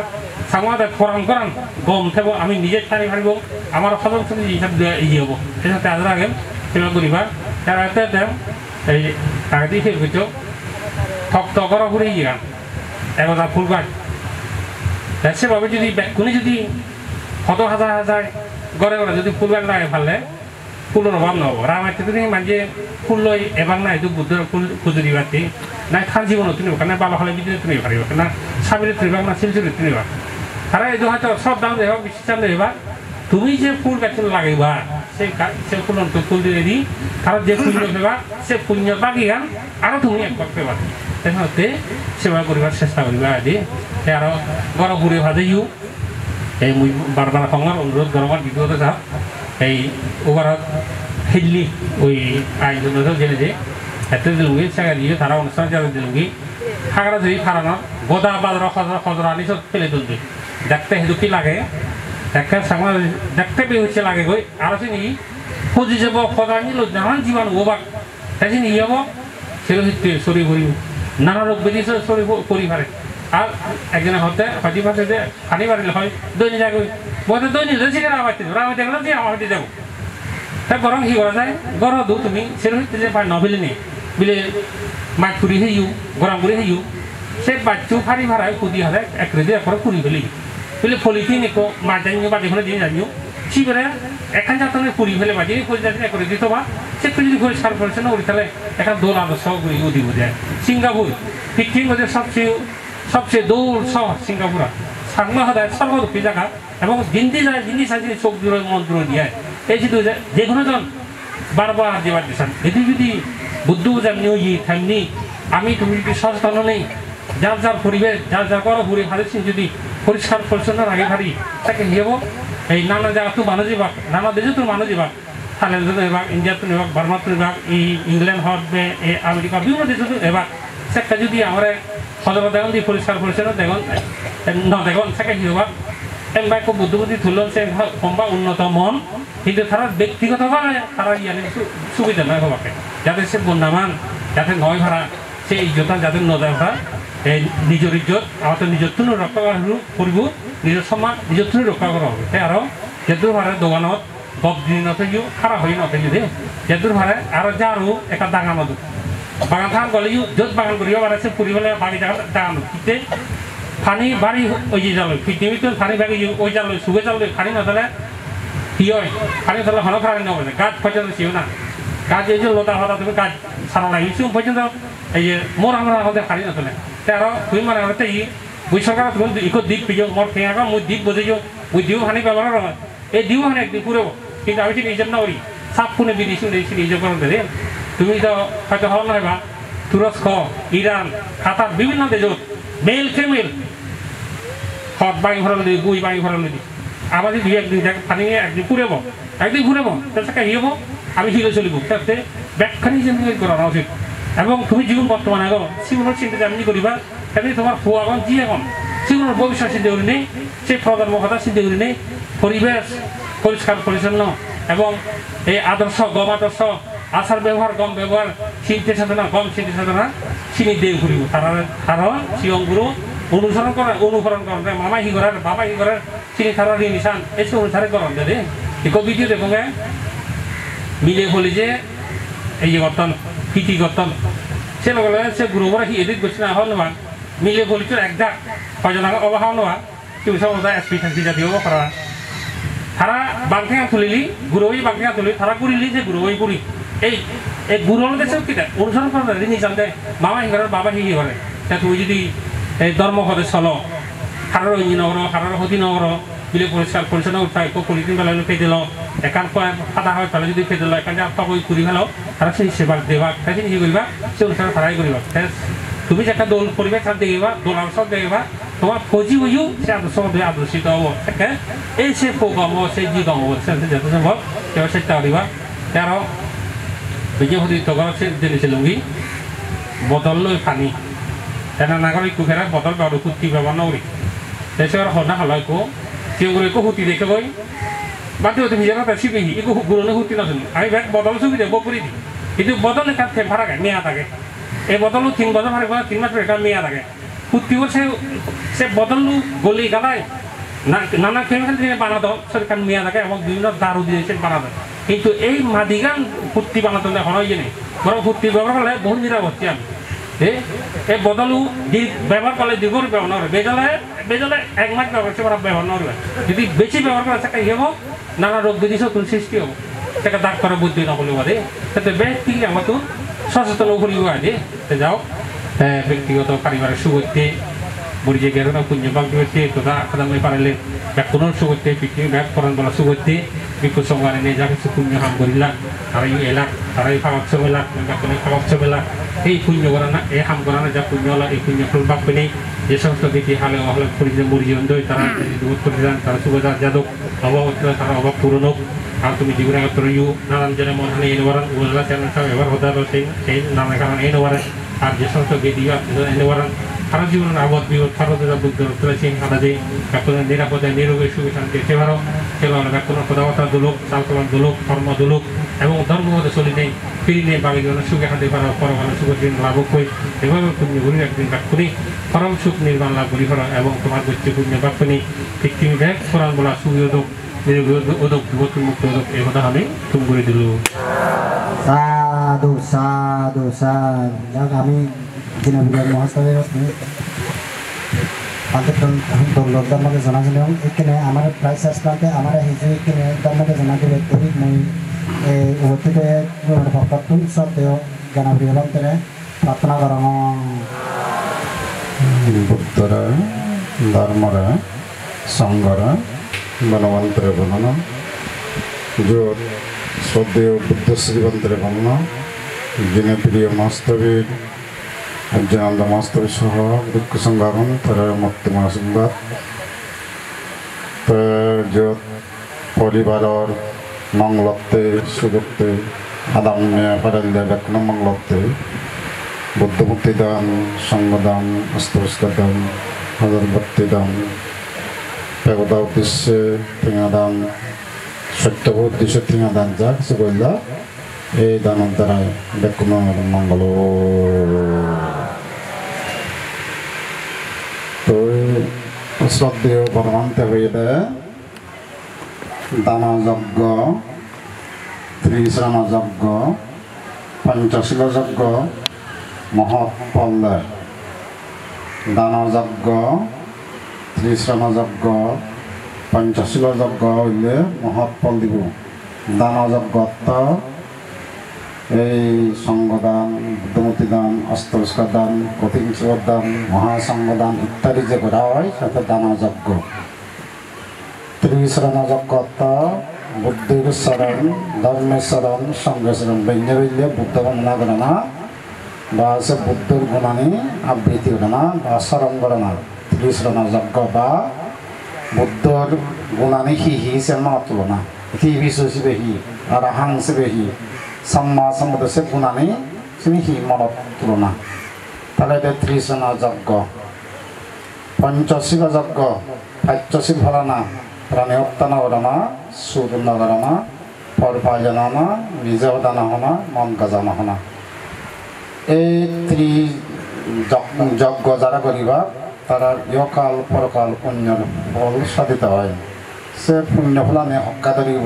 সাংবাদিক ফোরাম করান গম থাকব আমি নিজে পানি ফারিব আমার সদস্য হিসাব ইয়ে হব সে সাথে আজ আগে সেবা করিবার তার এই টাকা দিয়ে ফের করছ ঠক টকর করে ইয়ে গান একদা ফুল গাছ সেভাবে যদি কোনি যদি কত হাজার হাজার গড়ে গড়ে যদি ফুল গাছ লাগে ফালে ফুলের অভাব নহব রামায়ণ তুমি মাঝে ফুল লই এবার না এই বুদ্ধ ফুল খুঁজে দিবাতে না খান জীবন তুমি ওখানে বাবা হলে বিদ্যুৎ তুমি পারিব না সাবিরে তুমি না শিলচুরি তুমি তারা এই হয়তো সব দাম দেবা বেশি চাল দেবা তুমি যে ফুল গাছ লাগাইবা সে ফুল ফুল দিয়ে দিই তারা যে পুণ্য পেবা সে পুণ্য বাকি গান আরো তুমি একবার পেবা তেমতে সেবা করিবার চেষ্টা করিবা আদি আরো গরম ঘুরে ভাজে ইউ এই মুই বারবার সঙ্গের অনুরোধ গরমের বিগত যা এই ওভারত হিল্লি ওই আইন জেনে যে এত দিলুঙ্গি সেগা দিয়ে তারা অনুষ্ঠান যারা দিলুঙ্গি হাগরা যদি ফারানোর গোদা বাজার খজরা আনি সব ফেলে তুলবে দেখতে হেতু কি লাগে দেখতে সামনে দেখতে বেহচ্ছে লাগে গই আর সে নি খুঁজি যাব খজরা নিল নানান জীবাণু ওবাক তাই নিয়ে যাব সেগুলো হচ্ছে শরীর ভরি নানা রোগ বেদি শরীর করি পারে আর একজনে হতে হয়তো পাশে যে পানি বাড়িলে হয় দৈনিক যাগ বলতে দৈনিক সেখানে রামাইতে গেলে যে আমাকে যাবো তা গরম কি করা যায় গরম দু তুমি সেটা হচ্ছে যে নবিলে নেই বিলে মাছ পুরি হইউ গরম করে হইউ সে বাচ্চু ফারি ভাড়ায় কুদি হারে এক রেজি একবার পুরি ফেলি বলে ফলিতি নিকো মাছ জানিও বাড়ি ফেলে দিয়ে জানিও সিবেরে এখান যাতে পুরি ফেলে বাজি ফুল যাতে এক রেজি তো বা সে যদি ঘুরে সার করেছে না ওই তাহলে একটা দোল আদর্শ ঘুরি উদি বোঝায় সিঙ্গাপুর পৃথিবীর মধ্যে সবচেয়ে দৌড় শহর সিঙ্গাপুর সাংমা হদায় সর্বদুঃখী জায়গা এবং জিন্দি যায় জিনিস আছে চোখ জুড়ে মন্ত্র দিয়ে এই যদি যে কোনো জন বারবার যেবার দিচ্ছেন এটি যদি বুদ্ধ যেমনি ওই তেমনি আমি তুমি যদি সচেতন নেই যার যার পরিবেশ যার যার করো ঘুরে ভালোছি যদি পরিষ্কার পরিচ্ছন্ন রাখে ভারি তাকে নিয়ে এই নানা জায়গা তো মানুষ যাবাক নানা দেশে তো মানুষ যাবাক থাইল্যান্ড এবার ইন্ডিয়া তো নেবাক বার্মা তো নেবাক ইংল্যান্ড হট আমেরিকা বিভিন্ন দেশে তো এবার সেটা যদি আমরা সদর দেখুন দিয়ে পরিষ্কার পরিচ্ছন্ন দেখুন ন দেখুন সেটা কি হবা এমবা খুব বুদ্ধিবুদ্ধি তুলন সে কমবা উন্নত মন কিন্তু তারা ব্যক্তিগতভাবে তারা ইয়ানি সুবিধা নয় হবাকে যাতে সে বন্যামান যাতে নয় ভাড়া সে ইজ্জত যাতে নজর ভাড়া এই নিজের ইজ্জত আমাদের নিজের রক্ষা করব নিজের সমাজ নিজের রক্ষা করা হবে তাই আরও যেদূর ভাড়া দোকানত গপ দিন নথিও খারাপ হয়ে নথিও দে যেদূর ভাড়া আরও যারও একটা ডাঙা নদী বাগান থান গলেও যত বাগান করিও বাড়াইছে ফুরিবলে বাগি ডাঙা নদীতে পানি বাড়ি ওই যে জাল পৃথিবীতে পানি বাগি ওই জাল সুগে জাল পানি নথলে কি হয় পানি তাহলে হন খারাপ নবে গাছ পর্যন্ত ছিল না গাছ এই যে লতা হতা তুমি গাছ সারা লাগিয়েছি পর্যন্ত এই যে মোর আমরা আমাদের পানি নথলে তার তুমি মানে হতে বই সরকার তুমি ইকো দ্বীপ পিজো মোর ফেঁকা মই দ্বীপ বোঝাইও ওই দিও পানি ব্যবহার হয় এই দিও পানি একদিন পুরো কিন্তু আমি ঠিক নিজের না করি সাপ ফোনে বিদেশি নিজে করেন দে তুমি তো হয়তো হল নয় বা তুরস্ক ইরান কাতার বিভিন্ন দেশত মেল ফিমেল হট বাঙি ভরা নদী গুই বাঙি ভরা নদী আবার যদি একদিন পানি একদিন ঘুরেব তাকে হিব আমি হিলে চলিব তাতে ব্যাখ্যানি যেমনি করা উচিত এবং তুমি জীবন বর্তমান এখন জীবনের চিন্তা যেমনি করিবা তেমনি তোমার ফুয়া এখন জি এখন জীবনের ভবিষ্যৎ চিন্তা করি নেই সেই প্রজন্ম কথা চিন্তা করি নেই পরিবেশ পরিষ্কার পরিচ্ছন্ন এবং এই আদর্শ গম আদর্শ আচার ব্যবহার গম ব্যবহার চিনতে সাধনা গম চিনতে সাধনা চিনি দিয়ে ঘুরিব কারণ শিবগুরু অনুসরণ করেন মামা হি করার বাবা হি করার চিনি থারার নিশান এসে অনুসারে করেন দে এক ভিডিও দেখো মিলে বলি যে এই যে গঠন ফিটি গঠন সে লগে সে গুরুবরা হি এদিক করছে না হল না মিলে বলি তো একদাক হয়জন অবাহ নেওয়া কেউ সব এসপি থাকি জাতীয় করা তারা বাংলা তুলিলি গুরুই বাংলা তুলি তারা করিলি যে গুরুই করি এই গুরুর দেশে কিনা অনুসরণ করে নিজান দেয় মামা হি ঘরের বাবা হি ঘরে তা তুই যদি এই ধর্ম ঘরে চলো হারার ইঞ্জি নগর হারার হতি নগর বিলে পরিষ্কার পরিচ্ছন্ন উঠাই পলিথিন বেলা ফেলে দিল একান ফাটা হয় তাহলে যদি ফেলে দিল একান কই ঘুরি ফেলো তারা সেই সেবা দেবা তাই কি করিবা সে অনুসারে তারাই করিবা তুমি যে একটা দোল পরিবেশ তার দেখিবা দোল আদর্শ দেখিবা তোমার ফৌজি হইও সে আদর্শ আদর্শিত হব তাকে এই সে গম সেই যি গম যত সম্ভব কেউ চেষ্টা করিবা তারও বিজয় হদি তগর সে দিয়েছিলুঙ্গি বদল লই পানি তেনা নাগরিক কুখেরা বদল বারো কুটি ব্যবহার নকরি এসে হনা হলাইকো tiang ko huti deh kau, bantu tu hijau tak sih behi, iku guru ne huti nasun, ayo bek botol sugi deh bopuri di, itu botol ne kat tempara kan, mia tak ke, botol lu tin botol hari botol tin mas mereka mia tak ke, huti or se botol lu goli kalai, nana chemical dia panah tu, serkan mia tak ke, awak dunia daru dia se panah tu, itu madigan huti panah tu dah kono je ni, baru huti baru kalau bahun jira bocian. বদলু দি ব্যবহার করলে দ্বিগুণ ব্যবহার নয় বেজলে এক মাস ব্যবহার করা ব্যবহার নয় যদি বেশি ব্যবহার করা সেটা ইয়ে হোক নানা রোগ ব্যাধি সতুন সৃষ্টি হব সেটা দাগ করা বুদ্ধি নকলে বাদে সেটা ব্যক্তি আমার তো সচেতন করিব আদে যাও ব্যক্তিগত পারিবারিক সুগত্যে বুড়ি জায়গায় পুণ্য বাক্য হচ্ছে তোরা খাদামে পারলে ব্যাকুণ সুগত্যে পিকনিক ব্যাগ করান বলা সুগত্যে বিকু সংবারে নিয়ে যা কিছু পুণ্য হাম করিলা তারাই এলাক তারাই খাবার ছবেলাক ব্যাকুণে খাবার ছবেলাক এই পুণ্য করা না এই হাম করা না যা পুণ্য হলো এই পুণ্য ফল বাক্য নেই যে সমস্ত ব্যক্তি হালে হলে পরিচয় মরিজন দই তারা দূর করে যান তারা সুবিধার যাদক অভাব তারা অভাব পূরণ হোক আর তুমি জীবনে তরু নানান জনে মন হানে এনে বারান উজলা চ্যানেল সব এবার হতে হবে সেই নানা কারণ এনে বারান আর যে সমস্ত ব্যক্তি এনে বারান সারা জীবনের আবদ বিপদ সারদা বুদ্ধ তুলেছি আলাদে ব্যাকুণের নিরাপদে নিরোগী সুখী শান্তি সেবারও সেবার ব্যাকুণের কথাবার্তা দুলোক চালচলন দুলোক কর্ম দুলোক এবং ধর্মগত চলি নেই ফিরি নেই বাকি জীবনে সুখে শান্তি পারা পরকালে সুখের দিন লাভ করি এভাবে পুণ্য ঘুরি একদিন ব্যাকুণী পরম সুখ নির্মাণ লাভ করি করা এবং তোমার গোষ্ঠী পুণ্য ব্যাকুণী পৃথিবী ব্যাগ কোরআন বলা সুযোগ নিরোগী ওদক বিপদ মুক্ত ওদক এই কথা আমি তুমি করে দিল সাধু সাধু সাধু যাক আমি দিনবিহার মহাশয়ের দলদার মধ্যে জানাছিলাম এখানে আমার প্রায় শেষ প্রান্তে আমার হিজু এখানে তার মধ্যে জানাতে ব্যক্তি মই এই অতীতে ভক্তন সত্ত্বেও জানাবিহার অন্তরে প্রার্থনা করা বুদ্ধরা ধর্মরা সংঘরা বনবন্তরে বলন জোর শ্রদ্ধেয় বুদ্ধ শ্রীবন্তরে বলন যিনি প্রিয় মাস্তবীর অজ্ঞানন্দ মাস্তবী সহ দুঃখ সংঘাবন তার মুক্তি মহাসংবাদ যত পরিবারের মঙ্গলতে সুযোগতে আদাম্যে পারালিয়া ব্যাকুণ মঙ্গলতে বুদ্ধ মুক্তি দান সঙ্গদান অস্তস্কার দান অগরবত্তি দান পেগদা উদ্দেশ্যে ঠেঙা দান সত্য উদ্দেশ্যে ঠেঙা দান যা কিছু করলা এই দানের দ্বারাই ব্যাকুণ মঙ্গল তো শ্রদ্ধেয় ভগবান্তে হইলে দান যজ্ঞ ত্রিশ্রাণ যজ্ঞ পঞ্চশীল যজ্ঞ মহৎ ফল দেয় দান যজ্ঞ ত্রিশ্রাণ যজ্ঞ পঞ্চশীল যজ্ঞ হইলে মহৎ ফল দিব দান যজ্ঞ এই সঙ্গদান বুদ্ধমূর্তি দান অস্ত্রস্কার দান কঠিন দান মহাসঙ্গদান ইত্যাদি যে করা হয় সেটা দান যজ্ঞ ত্রিশ্রাণ যজ্ঞ বুদ্ধির শরণ ধর্মের শরণ সঙ্গে শরণ বেঞ্জে বেঞ্জে বুদ্ধ বন্দনা করে না বা সে বুদ্ধর গুণানি আবৃত্তি করে না বা শরণ করে না ত্রিশ্রাণ যজ্ঞ বা বুদ্ধর গুণানি হি সে মা তুলনা হি বিশ্বসিবে হি আর হাংসিবে হি सम्मा समुद्र गुणानी ही मन तुलना তাহলে এটা ত্রিশ্রাণ যজ্ঞ পঞ্চশীল যজ্ঞ পাঁচশীল ভরানা প্রাণী হত্যা না করানা সুদ না করানা ফল পাওয়া না নিজেও দানা হনা মন গাজানা হনা এই যজ্ঞ যারা করিবা তারা ইহকাল পরকাল পুণ্যর ফল সাধিত হয় সে পুণ্য ফলানে হক্কা ধরিব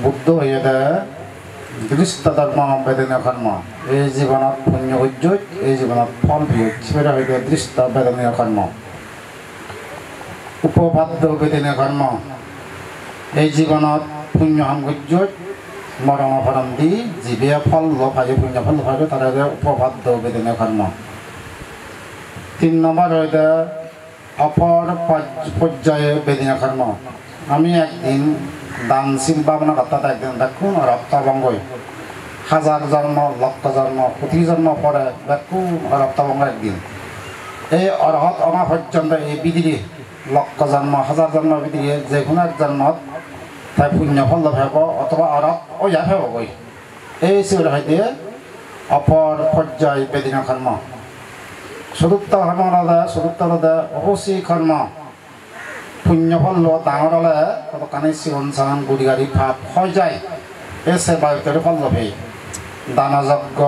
বুদ্ধ হয়ে দেয় দৃষ্ট ধর্ম বেদনীয় কর্ম এই জীবনত পুণ্য উজ্জ্বল এই জীবনত ফল বিয়োগ সেটা হইতে দৃষ্ট বেদনীয় কর্ম উপবাদ্য বেদনীয় কর্ম এই জীবনত পুণ্য উজ্জ্বল মরণ ফরম দি জীবে ফল লোভায় পুণ্য ফল লোভায় তারা উপবাদ্য বেদনীয় কর্ম 3 নম্বর হইতে অপর পর্যায়ে বেদনীয় কর্ম আমি একদিন দানশীল ভাবনা কথা একদিন দেখুন রক্তভঙ্গই হাজার জন্ম লক্ষ জন্ম কোটি জন্ম পরে দেখুন রক্তভঙ্গ একদিন এই অরহত অমা পর্যন্ত এই বিধিরে লক্ষ জন্ম হাজার জন্ম বিধিরে যে কোনো এক জন্মত তাই পুণ্য ফল লাভ অথবা অরহত ও ইয়া হবই এই ছিল হইতে অপর পর্যায় বেদিনা কর্ম চতুর্থ কর্ম চতুর্থ অবশ্যই কর্ম পুণ্য ফল ডাঙৰ হ'লে ততকানে চিঞন চান গুৰি গাড়ী ভাৱ হৈ যায় এই সেৱা ভিতৰত ফল ল'বি দান যজ্ঞ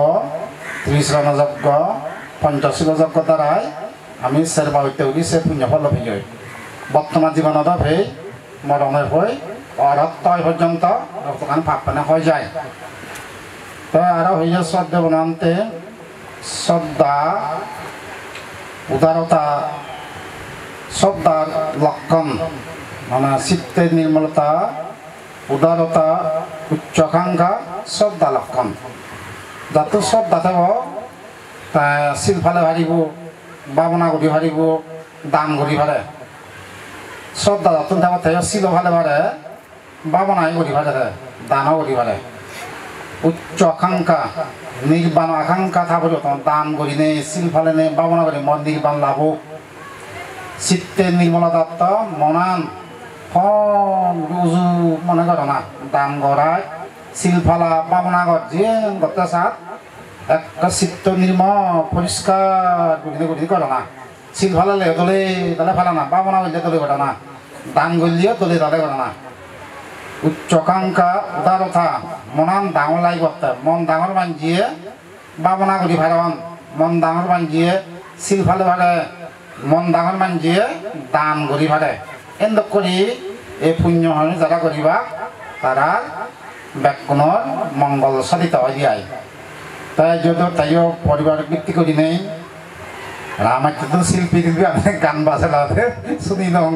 ত্ৰিশৰণ যজ্ঞ পঞ্চশীল যজ্ঞ দ্বাৰাই আমি সেৱা ভিতৰত সে পুণ্য ফল ল'বি যায় বৰ্তমান জীৱনত সেই মৰণেৰ হৈ অৰহত্তয় পৰ্যন্ত ততকানে ভাৱ পানে হৈ যায় তো আৰু হইয়া শ্ৰদ্ধা বনান্তে শ্ৰদ্ধা উদারতা শ্রদ্ধার লক্ষণ মানে চিত্তের নির্মলতা উদারতা উচ্চাকাঙ্ক্ষা শ্রদ্ধা লক্ষণ যত শ্রদ্ধা থাকব তা শিল ফালে ভারিব ভাবনা করি ভারিব দান করি ভারে শ্রদ্ধা যত থাকব তাই শিল ফালে ভারে ভাবনাই করি ভারে দানও করি ভারে উচ্চ আকাঙ্ক্ষা নির্বাণ আকাঙ্ক্ষা থাকব দান করি নে শিল ফালে নে ভাবনা করি মন নির্বাণ লাভ চিত্তের নির্মলতাত্ম মনান রুজু মনে করো না দান করায় শিল ফালা ভাবনা কর যে গত সাত একটা চিত্ত নির্মল পরিষ্কার করি করো না শিল ফালালে দলে তাহলে ফালা না ভাবনা করলে দলে করে না দান করলেও দলে তাহলে করে না উচ্চাকাঙ্ক্ষা উদারতা মনান ডাঙর লাই করতে মন ডাঙর বাঞ্জিয়ে ভাবনা করি ভারণ মন ডাঙর বাঞ্জিয়ে শিল ফালে ভারে মন ডাঙর বাঞ্জিয়ে দান করি ভারে এন্দক করি এই পুণ্য আমি যারা করিবা তারা ব্যাকুণর মঙ্গল সাধিত হয়ে যায় তাই যদি তাইও পরিবার বৃত্তি করি নেই আমার তো শিল্পী গান বাজে লাতে শুনি নং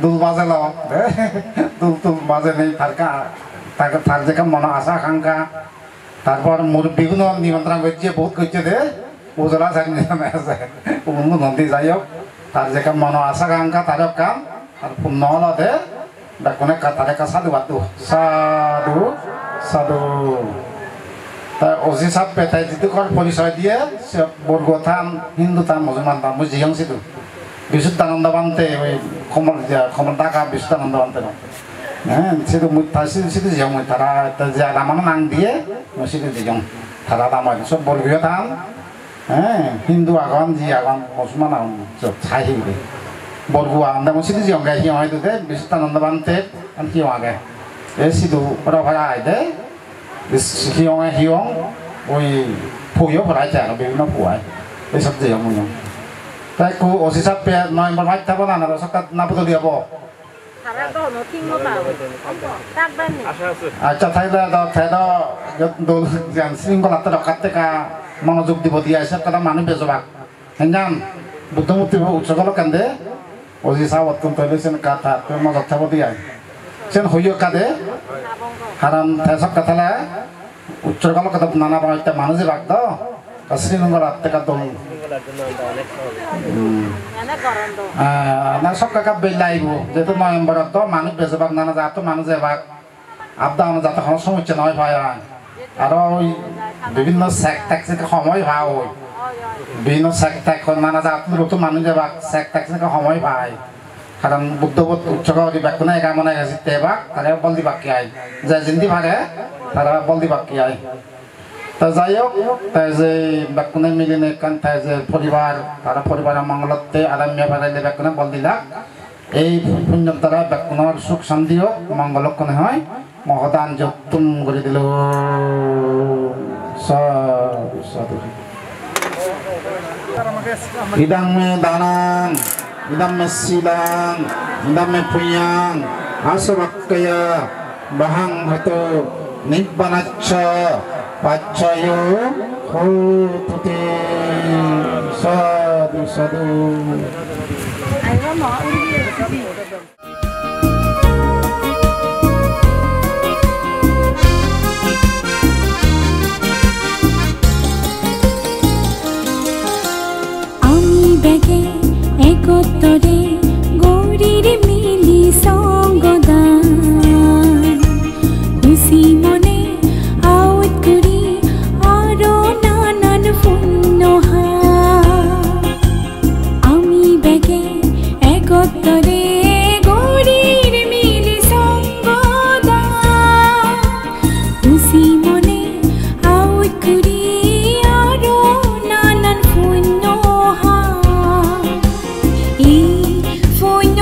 দুল বাজে লাও দুল তুল বাজে নেই তার যে মন আশা আকাঙ্ক্ষা তারপর মুরব্বীগুলো নিমন্ত্রণ করছে বহুত করছে দে উজলা চাই আছে নদী যাই হোক তার যে মন আশা আকাঙ্ক্ষা তার কাম আর পূর্ণ হলো দে বেকুনে তার সাধু বাদু সাধু সাধু তা অজি সাপ পেটাই যিটো কর পরিচয় দিয়ে সে বর্গ থান হিন্দু থান মুসলমান থান মুই জিয়ং সিধু বিশুদ্ধানন্দ বানতে ওই খমর ডাকা বিশুদ্ধানন্দ বানতে হ্যাঁ সেটা মুই তার সিধু জিয়ং মুই তারা যে আমার নাং দিয়ে মুই সিধু জিয়ং তারা দামাই সব বর্গীয় থান হ্যাঁ হিন্দু আগন জি আগন মুসলমান আগন সব ছাই হিন্দু বর্গ আন্দা মুই সিধু জিয়ং গাই হিয় হয়তো দে বিশুদ্ধানন্দ বানতে আমি হিয় আগে এই সিধু ওরা ভাড়া আয় দে হিয়ং হিয়ং ওই ফুয়ো ভরাই যায় বিভিন্ন ফুয়ায় এই সব জিয়ং মুই তাই কো অসি সাপ পে নভেম্বর মাস থাকবো না না সরকার না বদল দিব আচ্ছা তাইলে দোল শৃঙ্খলা রক্ষাতে কা মনোযোগ দিব দিয়ে আসে কথা মানুষ বেজবাক হেঞ্জান বুদ্ধমূর্তি উৎসর্গ কেন্দ্রে অজি সাপ অত্যন্ত হইলেছেন কাথা তোর মজা থাকব দিয়ে সেন হইয় কাদে কারণ সব কথালে উৎসর্গ কথা নানা বাড়িতে মানুষ বাক তো শ্রীলঙ্কার থেকে দোল না সব কাকা বেলাইব যেহেতু নভেম্বরত তো মানুষ বেজবাক নানা যাতো মানুষ এবাক আবদা যাতে কোনো সমস্যা নয় ভাই আর ওই বিভিন্ন স্যাক ট্যাক্সিকে সময় ভাই ওই বিভিন্ন স্যাক ট্যাক নানা যাতো মানুষ এবাক স্যাক ট্যাক্সিকে সময় ভাই কারণ বুদ্ধবোধ উৎসর্গ ব্যাকুনে একা মনে গেছে তেবাক তারা বল দিবাক কি আয় যে জিন্দি ভাগে তারা বল দিবাক কি আয় তা যাই হোক তাই যে ব্যাকুনে মিলিনে কান তাই যে পরিবার তারা পরিবারের মঙ্গলতে আরাম্য বাড়াইলে ব্যাকুনে বল দিলাক এই পুণ্যর দ্বারা ব্যাকুণর সুখ শান্তি হোক মঙ্গলক্ষণে হয় মহদান যত্তুম করে দিল ইদাং মে দানাং ইদাং মে শিলাং ইদাং মে পুণ্যাং আসবাক্কয়া বাহাং হতো নিব্বানাচ্ছ পাচ্ছায়ো হোতুতে সাধু সাধু আমি বেগে একতরে গৌরীর মিলি সঙ্গদান খুশি মনে আউট করি আরো নানান পুণ্যহা আমি বেগে একতরে গৌরীর মিলি সঙ্গদান খুশি মনে আউট করি আরো নানান পুণ্যহা এই পুণ্য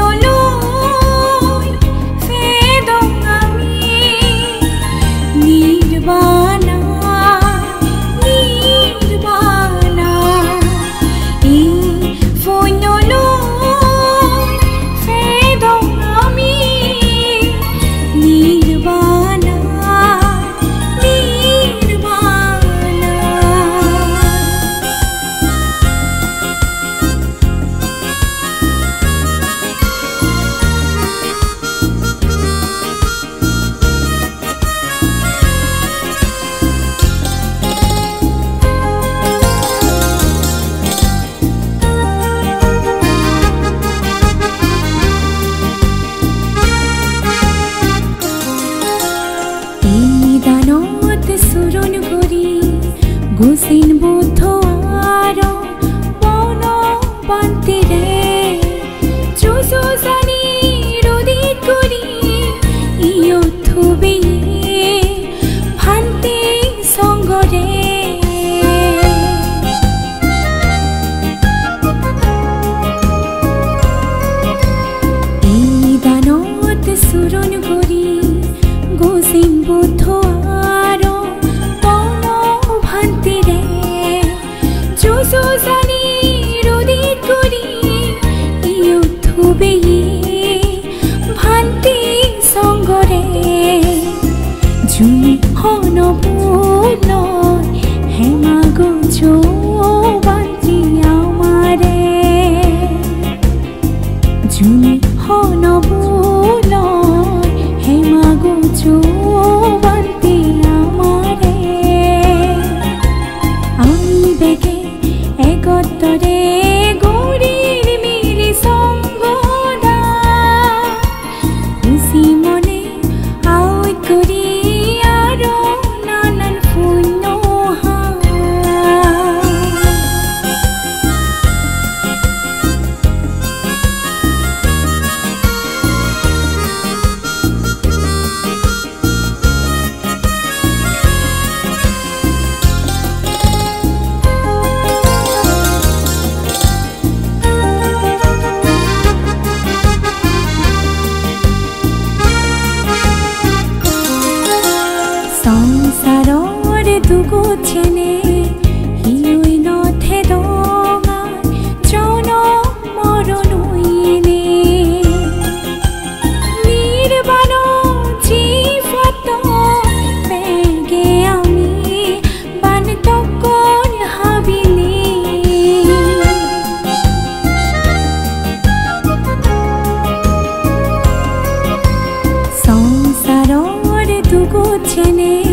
ভান্তিরে চুসুসানি রোদিত করি ইয়ো থুবি ভান্তি সঙ্গরে এই দানত সুরন করি গোসিম বুদ্ধ আরো তন ভান্তিরে চুসুসানি রোদিত করি ইয়ো থুবি ভান্তি সঙ্গরে জুনি হনবুল হেমাগো বান্তি আমারে জুনি হনবুল হেমাগো বান্তি আমারে আমি বেগে একত্তরে গৌরীর মিলি সঙ্গদা খুশি মনে আউট করি আরো নানান পুণ্য সংসারর দুগো চেনে হিউই নথে দঙা জন মরণ হইনে নির্বাণ জীবত বেগে আমি বান তকন হাবিনি সংসারর দুগো চেনে